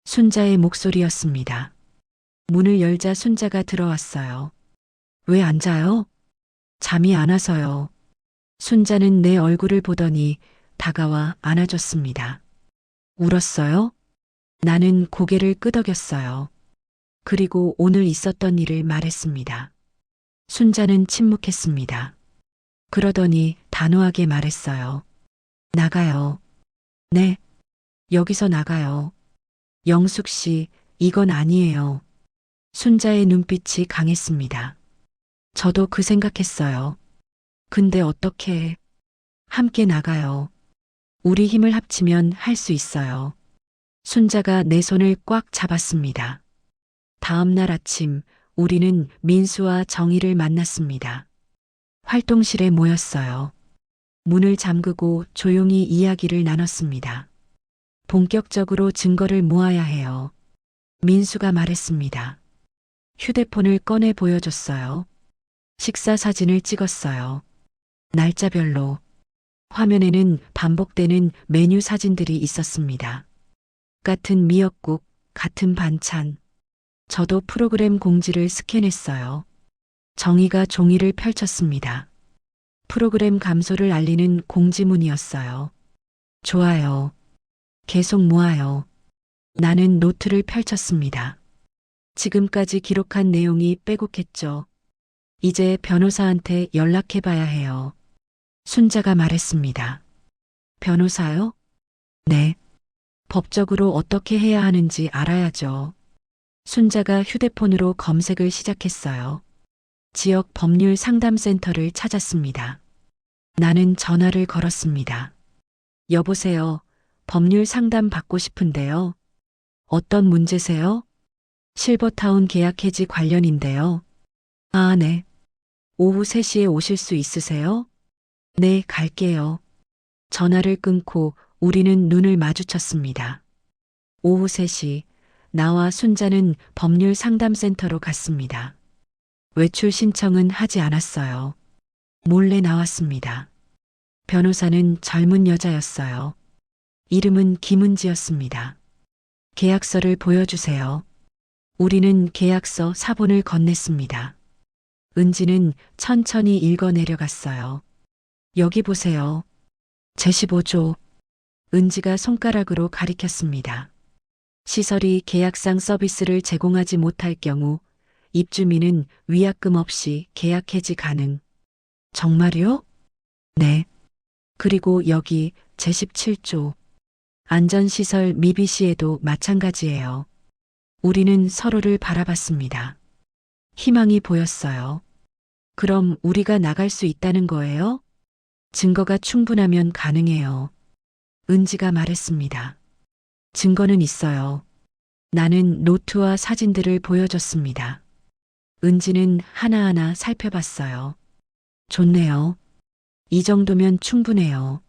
순자의 목소리였습니다. 문을 열자 순자가 들어왔어요. 왜 안 자요? 잠이 안 와서요. 순자는 내 얼굴을 보더니 다가와 안아줬습니다. 울었어요? 나는 고개를 끄덕였어요. 그리고 오늘 있었던 일을 말했습니다. 순자는 침묵했습니다. 그러더니 단호하게 말했어요. 나가요. 네. 여기서 나가요. 영숙 씨, 이건 아니에요. 순자의 눈빛이 강했습니다. 저도 그 생각했어요. 근데 어떻게 함께 나가요. 우리 힘을 합치면 할 수 있어요. 순자가 내 손을 꽉 잡았습니다. 다음 날 아침 우리는 민수와 정희를 만났습니다. 활동실에 모였어요. 문을 잠그고 조용히 이야기를 나눴습니다. 본격적으로 증거를 모아야 해요. 민수가 말했습니다. 휴대폰을 꺼내 보여줬어요. 식사 사진을 찍었어요. 날짜별로. 화면에는 반복되는 메뉴 사진들이 있었습니다. 같은 미역국, 같은 반찬. 저도 프로그램 공지를 스캔했어요. 정희가 종이를 펼쳤습니다. 프로그램 감소를 알리는 공지문이었어요. 좋아요. 계속 모아요. 나는 노트를 펼쳤습니다. 지금까지 기록한 내용이 빼곡했죠. 이제 변호사한테 연락해봐야 해요. 순자가 말했습니다. 변호사요? 네. 법적으로 어떻게 해야 하는지 알아야죠. 순자가 휴대폰으로 검색을 시작했어요. 지역 법률 상담센터를 찾았습니다. 나는 전화를 걸었습니다. 여보세요. 법률 상담 받고 싶은데요. 어떤 문제세요? 실버타운 계약 해지 관련인데요. 아, 네. 오후 3시에 오실 수 있으세요? 네, 갈게요. 전화를 끊고 우리는 눈을 마주쳤습니다. 오후 3시, 나와 순자는 법률 상담센터로 갔습니다. 외출 신청은 하지 않았어요. 몰래 나왔습니다. 변호사는 젊은 여자였어요. 이름은 김은지였습니다. 계약서를 보여주세요. 우리는 계약서 사본을 건넸습니다. 은지는 천천히 읽어 내려갔어요. 여기 보세요. 제15조. 은지가 손가락으로 가리켰습니다. 시설이 계약상 서비스를 제공하지 못할 경우 입주민은 위약금 없이 계약 해지 가능. 정말요? 네. 그리고 여기 제17조. 안전시설 미비 시에도 마찬가지예요. 우리는 서로를 바라봤습니다. 희망이 보였어요. 그럼 우리가 나갈 수 있다는 거예요? 증거가 충분하면 가능해요. 은지가 말했습니다. 증거는 있어요. 나는 노트와 사진들을 보여줬습니다. 은지는 하나하나 살펴봤어요. 좋네요. 이 정도면 충분해요.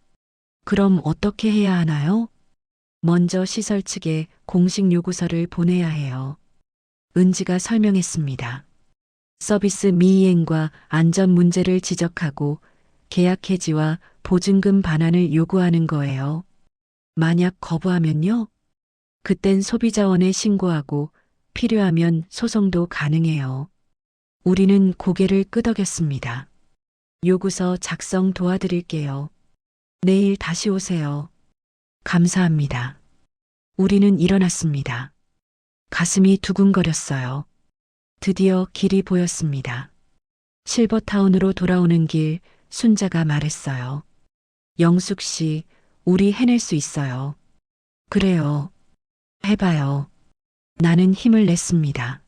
그럼 어떻게 해야 하나요? 먼저 시설 측에 공식 요구서를 보내야 해요. 은지가 설명했습니다. 서비스 미이행과 안전 문제를 지적하고 계약 해지와 보증금 반환을 요구하는 거예요. 만약 거부하면요? 그땐 소비자원에 신고하고 필요하면 소송도 가능해요. 우리는 고개를 끄덕였습니다. 요구서 작성 도와드릴게요. 내일 다시 오세요. 감사합니다. 우리는 일어났습니다. 가슴이 두근거렸어요. 드디어 길이 보였습니다. 실버타운으로 돌아오는 길, 순자가 말했어요. 영숙 씨, 우리 해낼 수 있어요. 그래요. 해봐요. 나는 힘을 냈습니다.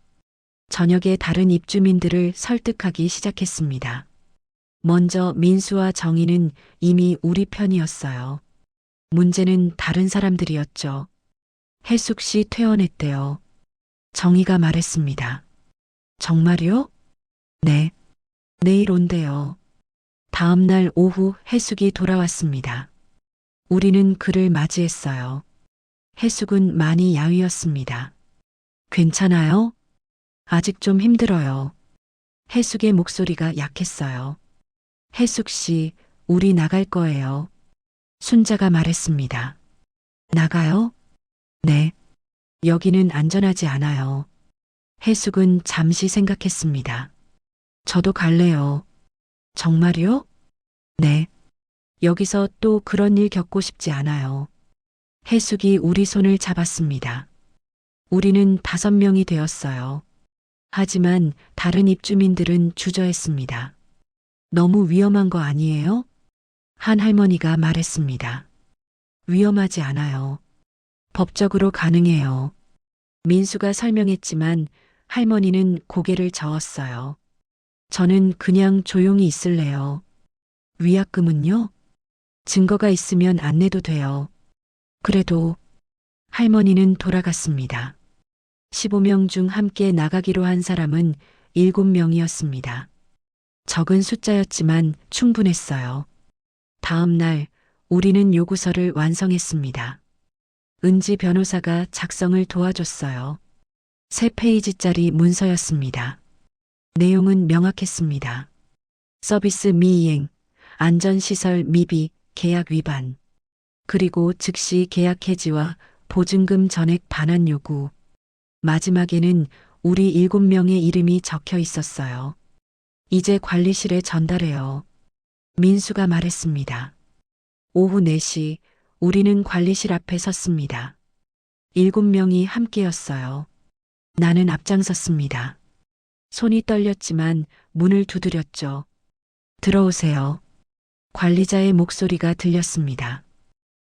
저녁에 다른 입주민들을 설득하기 시작했습니다. 먼저 민수와 정희는 이미 우리 편이었어요. 문제는 다른 사람들이었죠. 혜숙 씨 퇴원했대요. 정희가 말했습니다. 정말요? 네. 내일 온대요. 다음 날 오후 혜숙이 돌아왔습니다. 우리는 그를 맞이했어요. 혜숙은 많이 야위었습니다. 괜찮아요? 아직 좀 힘들어요. 혜숙의 목소리가 약했어요. 혜숙 씨, 우리 나갈 거예요. 순자가 말했습니다. 나가요? 네. 여기는 안전하지 않아요. 혜숙은 잠시 생각했습니다. 저도 갈래요. 정말요? 네. 여기서 또 그런 일 겪고 싶지 않아요. 혜숙이 우리 손을 잡았습니다. 우리는 5명이 되었어요. 하지만 다른 입주민들은 주저했습니다. 너무 위험한 거 아니에요? 한 할머니가 말했습니다. 위험하지 않아요. 법적으로 가능해요. 민수가 설명했지만 할머니는 고개를 저었어요. 저는 그냥 조용히 있을래요. 위약금은요? 증거가 있으면 안 내도 돼요. 그래도 할머니는 돌아갔습니다. 15명 중 함께 나가기로 한 사람은 7명이었습니다. 적은 숫자였지만 충분했어요. 다음 날 우리는 요구서를 완성했습니다. 은지 변호사가 작성을 도와줬어요. 3페이지짜리 문서였습니다. 내용은 명확했습니다. 서비스 미이행, 안전시설 미비, 계약 위반, 그리고 즉시 계약 해지와 보증금 전액 반환 요구. 마지막에는 우리 7명의 이름이 적혀 있었어요. 이제 관리실에 전달해요. 민수가 말했습니다. 오후 4시 우리는 관리실 앞에 섰습니다. 7명이 함께였어요. 나는 앞장섰습니다. 손이 떨렸지만 문을 두드렸죠. 들어오세요. 관리자의 목소리가 들렸습니다.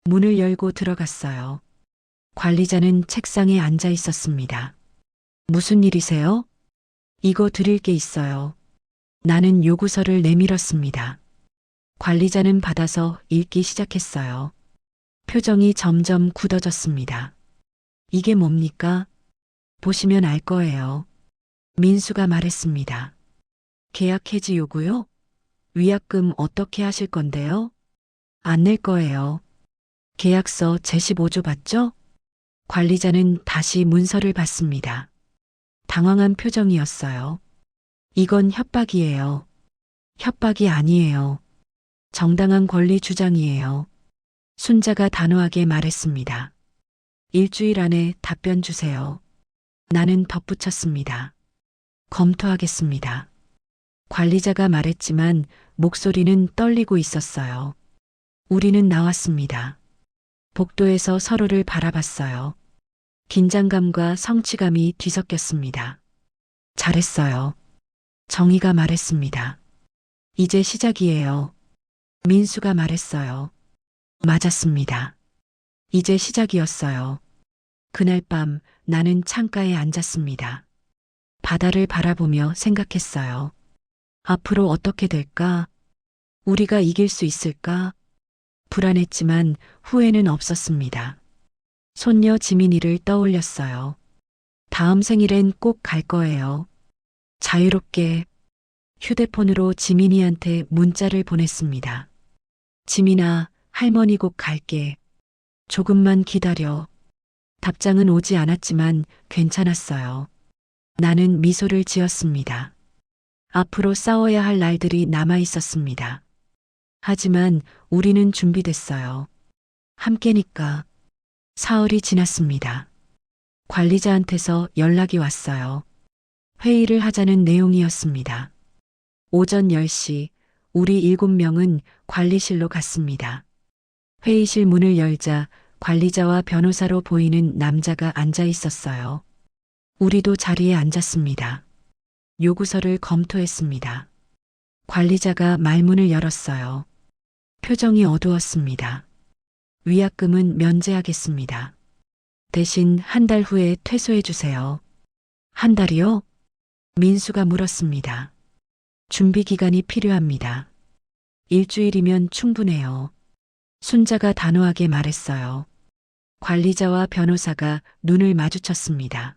문을 열고 들어갔어요. 관리자는 책상에 앉아 있었습니다. 무슨 일이세요? 이거 드릴 게 있어요. 나는 요구서를 내밀었습니다. 관리자는 받아서 읽기 시작했어요. 표정이 점점 굳어졌습니다. 이게 뭡니까? 보시면 알 거예요. 민수가 말했습니다. 계약 해지 요구요? 위약금 어떻게 하실 건데요? 안 낼 거예요. 계약서 제15조 봤죠? 관리자는 다시 문서를 봤습니다. 당황한 표정이었어요. 이건 협박이에요. 협박이 아니에요. 정당한 권리 주장이에요. 순자가 단호하게 말했습니다. 일주일 안에 답변 주세요. 나는 덧붙였습니다. 검토하겠습니다. 관리자가 말했지만 목소리는 떨리고 있었어요. 우리는 나왔습니다. 복도에서 서로를 바라봤어요. 긴장감과 성취감이 뒤섞였습니다. 잘했어요. 정희가 말했습니다. 이제 시작이에요. 민수가 말했어요. 맞았습니다. 이제 시작이었어요. 그날 밤 나는 창가에 앉았습니다. 바다를 바라보며 생각했어요. 앞으로 어떻게 될까? 우리가 이길 수 있을까? 불안했지만 후회는 없었습니다. 손녀 지민이를 떠올렸어요. 다음 생일엔 꼭 갈 거예요. 자유롭게 휴대폰으로 지민이한테 문자를 보냈습니다. 지민아, 할머니 곧 갈게. 조금만 기다려. 답장은 오지 않았지만 괜찮았어요. 나는 미소를 지었습니다. 앞으로 싸워야 할 날들이 남아 있었습니다. 하지만 우리는 준비됐어요. 함께니까. 사흘이 지났습니다. 관리자한테서 연락이 왔어요. 회의를 하자는 내용이었습니다. 오전 10시 우리 7명은 관리실로 갔습니다. 회의실 문을 열자 관리자와 변호사로 보이는 남자가 앉아 있었어요. 우리도 자리에 앉았습니다. 요구서를 검토했습니다. 관리자가 말문을 열었어요. 표정이 어두웠습니다. 위약금은 면제하겠습니다. 대신 한 달 후에 퇴소해 주세요. 한 달이요? 민수가 물었습니다. 준비 기간이 필요합니다. 일주일이면 충분해요. 순자가 단호하게 말했어요. 관리자와 변호사가 눈을 마주쳤습니다.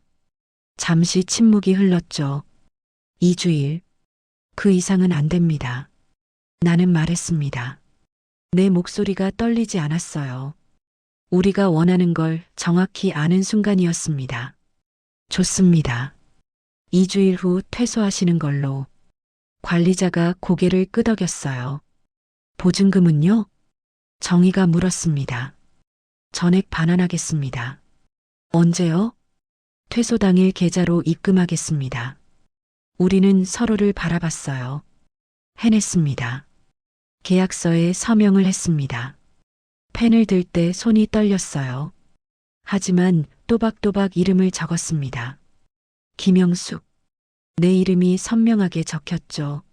잠시 침묵이 흘렀죠. 2주일. 그 이상은 안 됩니다. 나는 말했습니다. 내 목소리가 떨리지 않았어요. 우리가 원하는 걸 정확히 아는 순간이었습니다. 좋습니다. 2주일 후 퇴소하시는 걸로. 관리자가 고개를 끄덕였어요. 보증금은요? 정희가 물었습니다. 전액 반환하겠습니다. 언제요? 퇴소 당일 계좌로 입금하겠습니다. 우리는 서로를 바라봤어요. 해냈습니다. 계약서에 서명을 했습니다. 펜을 들 때 손이 떨렸어요. 하지만 또박또박 이름을 적었습니다. 김영숙. 내 이름이 선명하게 적혔죠.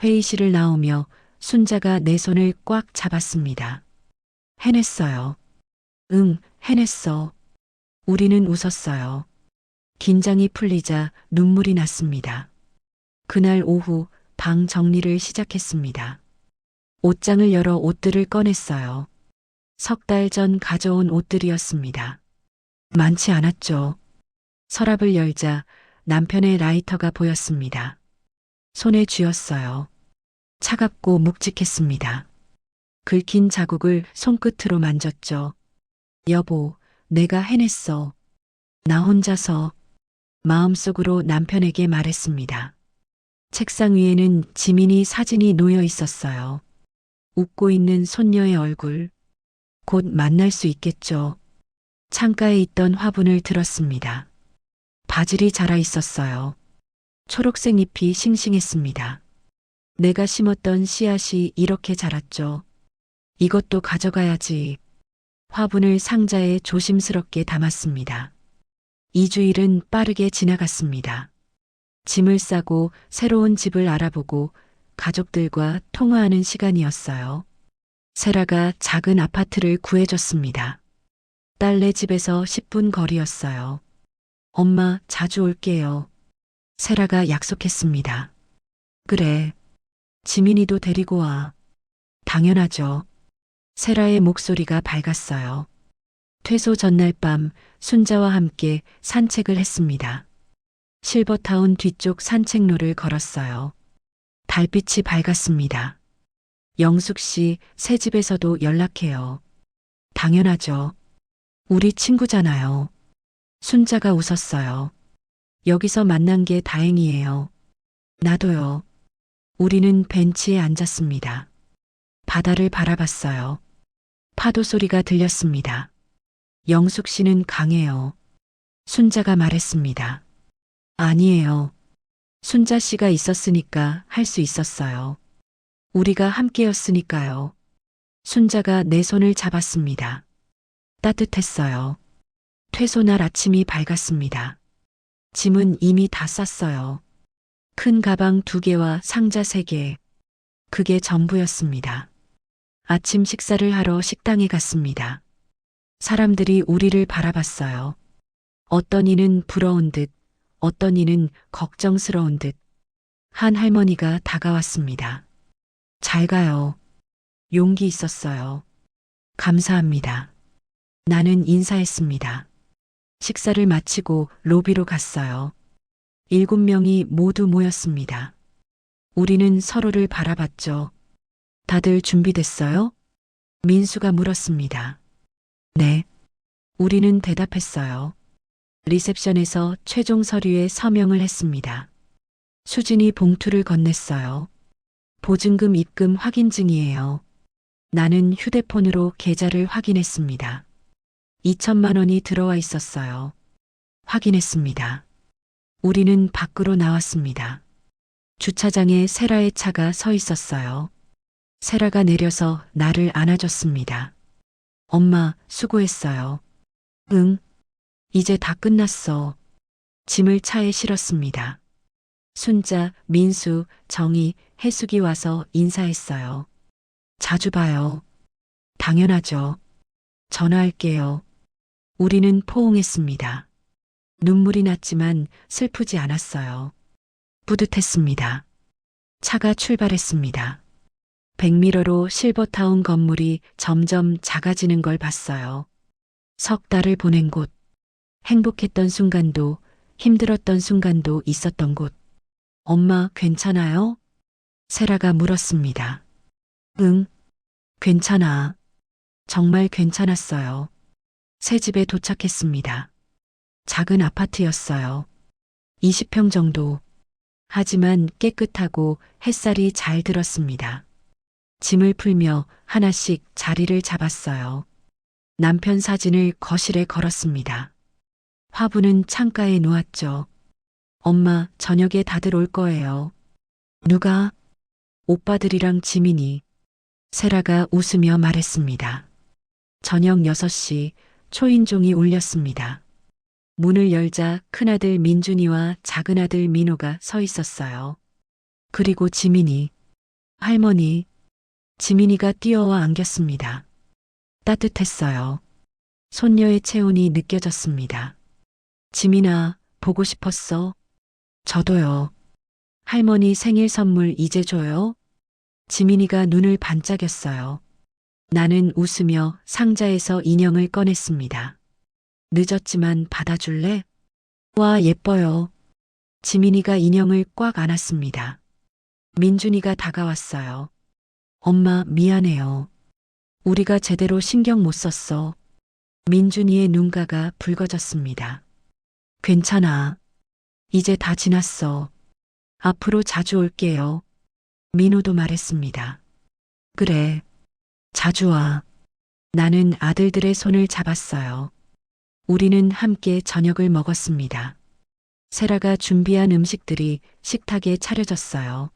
회의실을 나오며 순자가 내 손을 꽉 잡았습니다. 해냈어요. 응, 해냈어. 우리는 웃었어요. 긴장이 풀리자 눈물이 났습니다. 그날 오후 방 정리를 시작했습니다. 옷장을 열어 옷들을 꺼냈어요. 석 달 전 가져온 옷들이었습니다. 많지 않았죠. 서랍을 열자 남편의 라이터가 보였습니다. 손에 쥐었어요. 차갑고 묵직했습니다. 긁힌 자국을 손끝으로 만졌죠. 여보, 내가 해냈어. 나 혼자서. 마음속으로 남편에게 말했습니다. 책상 위에는 지민이 사진이 놓여 있었어요. 웃고 있는 손녀의 얼굴. 곧 만날 수 있겠죠. 창가에 있던 화분을 들었습니다. 바질이 자라 있었어요. 초록색 잎이 싱싱했습니다. 내가 심었던 씨앗이 이렇게 자랐죠. 이것도 가져가야지. 화분을 상자에 조심스럽게 담았습니다. 2주일은 빠르게 지나갔습니다. 짐을 싸고 새로운 집을 알아보고 가족들과 통화하는 시간이었어요. 세라가 작은 아파트를 구해줬습니다. 딸네 집에서 10분 거리였어요. 엄마, 자주 올게요. 세라가 약속했습니다. 그래. 지민이도 데리고 와. 당연하죠. 세라의 목소리가 밝았어요. 퇴소 전날 밤 순자와 함께 산책을 했습니다. 실버타운 뒤쪽 산책로를 걸었어요. 달빛이 밝았습니다. 영숙 씨 새 집에서도 연락해요. 당연하죠. 우리 친구잖아요. 순자가 웃었어요. 여기서 만난 게 다행이에요. 나도요. 우리는 벤치에 앉았습니다. 바다를 바라봤어요. 파도 소리가 들렸습니다. 영숙 씨는 강해요. 순자가 말했습니다. 아니에요. 순자 씨가 있었으니까 할 수 있었어요. 우리가 함께였으니까요. 순자가 내 손을 잡았습니다. 따뜻했어요. 퇴소 날 아침이 밝았습니다. 짐은 이미 다 쌌어요. 큰 가방 2개와 상자 3개. 그게 전부였습니다. 아침 식사를 하러 식당에 갔습니다. 사람들이 우리를 바라봤어요. 어떤 이는 부러운 듯, 어떤 이는 걱정스러운 듯. 한 할머니가 다가왔습니다. 잘 가요. 용기 있었어요. 감사합니다. 나는 인사했습니다. 식사를 마치고 로비로 갔어요. 7명이 모두 모였습니다. 우리는 서로를 바라봤죠. 다들 준비됐어요? 민수가 물었습니다. 네. 우리는 대답했어요. 리셉션에서 최종 서류에 서명을 했습니다. 수진이 봉투를 건넸어요. 보증금 입금 확인증이에요. 나는 휴대폰으로 계좌를 확인했습니다. 2천만 원이 들어와 있었어요. 확인했습니다. 우리는 밖으로 나왔습니다. 주차장에 세라의 차가 서 있었어요. 세라가 내려서 나를 안아줬습니다. 엄마, 수고했어요. 응, 이제 다 끝났어. 짐을 차에 실었습니다. 순자, 민수, 정희, 혜숙이 와서 인사했어요. 자주 봐요. 당연하죠. 전화할게요. 우리는 포옹했습니다. 눈물이 났지만 슬프지 않았어요. 뿌듯했습니다. 차가 출발했습니다. 백미러로 실버타운 건물이 점점 작아지는 걸 봤어요. 석 달을 보낸 곳, 행복했던 순간도 힘들었던 순간도 있었던 곳. 엄마 괜찮아요? 세라가 물었습니다. 응, 괜찮아. 정말 괜찮았어요. 새 집에 도착했습니다. 작은 아파트였어요. 20평 정도. 하지만 깨끗하고 햇살이 잘 들었습니다. 짐을 풀며 하나씩 자리를 잡았어요. 남편 사진을 거실에 걸었습니다. 화분은 창가에 놓았죠. 엄마, 저녁에 다들 올 거예요. 누가? 오빠들이랑 지민이. 세라가 웃으며 말했습니다. 저녁 6시 초인종이 울렸습니다. 문을 열자 큰아들 민준이와 작은아들 민호가 서 있었어요. 그리고 지민이. 할머니. 지민이가 뛰어와 안겼습니다. 따뜻했어요. 손녀의 체온이 느껴졌습니다. 지민아, 보고 싶었어? 저도요. 할머니 생일 선물 이제 줘요? 지민이가 눈을 반짝였어요. 나는 웃으며 상자에서 인형을 꺼냈습니다. 늦었지만 받아줄래? 와, 예뻐요. 지민이가 인형을 꽉 안았습니다. 민준이가 다가왔어요. 엄마, 미안해요. 우리가 제대로 신경 못 썼어. 민준이의 눈가가 붉어졌습니다. 괜찮아. 이제 다 지났어. 앞으로 자주 올게요. 민호도 말했습니다. 그래. 자주 와. 나는 아들들의 손을 잡았어요. 우리는 함께 저녁을 먹었습니다. 세라가 준비한 음식들이 식탁에 차려졌어요.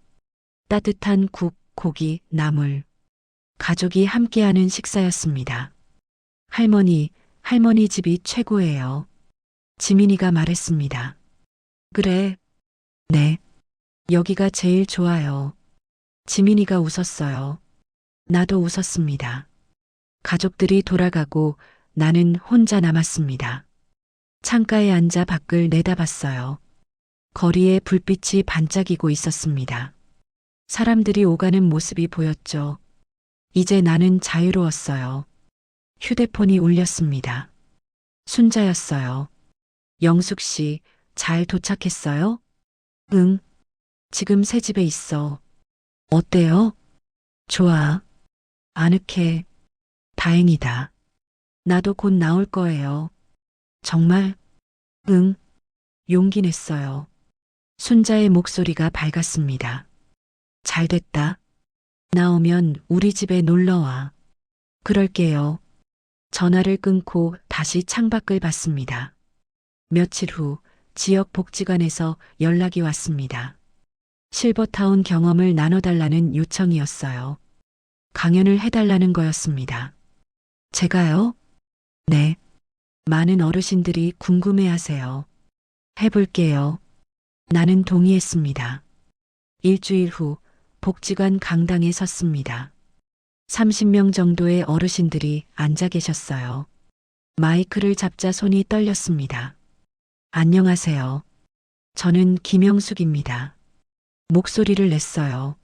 따뜻한 국, 고기, 나물. 가족이 함께하는 식사였습니다. 할머니 집이 최고예요. 지민이가 말했습니다. 그래. 네. 여기가 제일 좋아요. 지민이가 웃었어요. 나도 웃었습니다. 가족들이 돌아가고 나는 혼자 남았습니다. 창가에 앉아 밖을 내다봤어요. 거리에 불빛이 반짝이고 있었습니다. 사람들이 오가는 모습이 보였죠. 이제 나는 자유로웠어요. 휴대폰이 울렸습니다. 순자였어요. 영숙 씨, 잘 도착했어요? 응. 지금 새 집에 있어. 어때요? 좋아. 아늑해. 다행이다. 나도 곧 나올 거예요. 정말? 응. 용기 냈어요. 순자의 목소리가 밝았습니다. 잘 됐다. 나오면 우리 집에 놀러와. 그럴게요. 전화를 끊고 다시 창밖을 봤습니다. 며칠 후 지역 복지관에서 연락이 왔습니다. 실버타운 경험을 나눠달라는 요청이었어요. 강연을 해달라는 거였습니다. 제가요? 네. 많은 어르신들이 궁금해하세요. 해볼게요. 나는 동의했습니다. 일주일 후 복지관 강당에 섰습니다. 30명 정도의 어르신들이 앉아 계셨어요. 마이크를 잡자 손이 떨렸습니다. 안녕하세요. 저는 김영숙입니다. 목소리를 냈어요.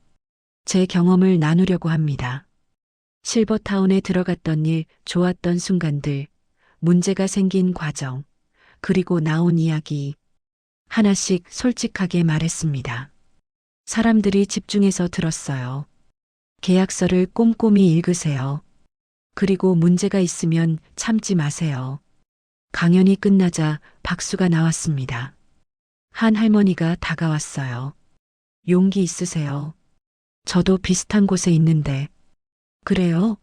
제 경험을 나누려고 합니다. 실버타운에 들어갔던 일, 좋았던 순간들, 문제가 생긴 과정, 그리고 나온 이야기, 하나씩 솔직하게 말했습니다. 사람들이 집중해서 들었어요. 계약서를 꼼꼼히 읽으세요. 그리고 문제가 있으면 참지 마세요. 강연이 끝나자 박수가 나왔습니다. 한 할머니가 다가왔어요. 용기 있으세요. 저도 비슷한 곳에 있는데. 그래요?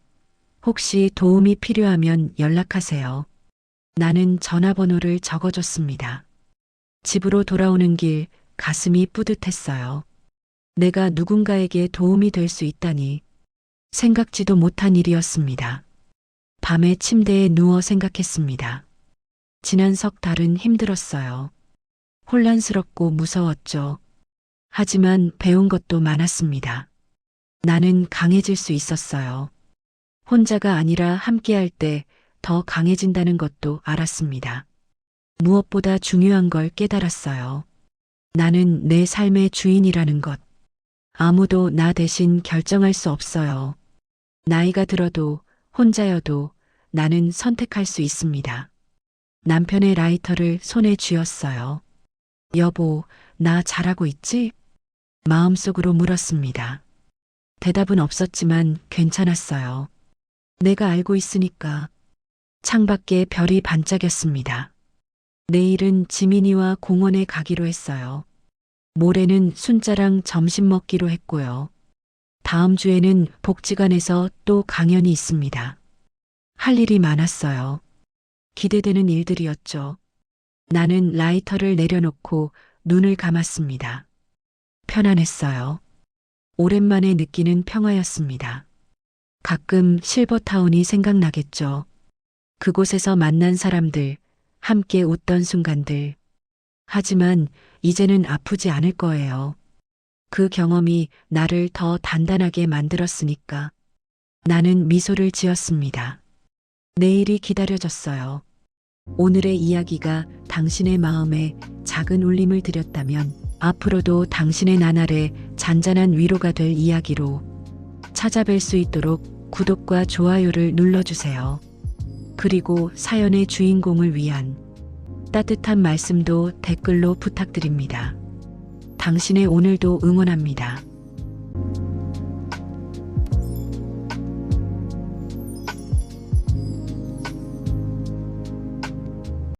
혹시 도움이 필요하면 연락하세요. 나는 전화번호를 적어줬습니다. 집으로 돌아오는 길 가슴이 뿌듯했어요. 내가 누군가에게 도움이 될 수 있다니 생각지도 못한 일이었습니다. 밤에 침대에 누워 생각했습니다. 지난 석 달은 힘들었어요. 혼란스럽고 무서웠죠. 하지만 배운 것도 많았습니다. 나는 강해질 수 있었어요. 혼자가 아니라 함께할 때 더 강해진다는 것도 알았습니다. 무엇보다 중요한 걸 깨달았어요. 나는 내 삶의 주인이라는 것. 아무도 나 대신 결정할 수 없어요. 나이가 들어도 혼자여도 나는 선택할 수 있습니다. 남편의 라이터를 손에 쥐었어요. 여보, 나 잘하고 있지? 마음속으로 물었습니다. 대답은 없었지만 괜찮았어요. 내가 알고 있으니까. 창밖에 별이 반짝였습니다. 내일은 지민이와 공원에 가기로 했어요. 모레는 순자랑 점심 먹기로 했고요. 다음 주에는 복지관에서 또 강연이 있습니다. 할 일이 많았어요. 기대되는 일들이었죠. 나는 라이터를 내려놓고 눈을 감았습니다. 편안했어요. 오랜만에 느끼는 평화였습니다. 가끔 실버타운이 생각나겠죠. 그곳에서 만난 사람들, 함께 웃던 순간들. 하지만 이제는 아프지 않을 거예요. 그 경험이 나를 더 단단하게 만들었으니까. 나는 미소를 지었습니다. 내일이 기다려졌어요. 오늘의 이야기가 당신의 마음에 작은 울림을 드렸다면 앞으로도 당신의 나날에 잔잔한 위로가 될 이야기로 찾아뵐 수 있도록 구독과 좋아요를 눌러주세요. 그리고 사연의 주인공을 위한 따뜻한 말씀도 댓글로 부탁드립니다. 당신의 오늘도 응원합니다.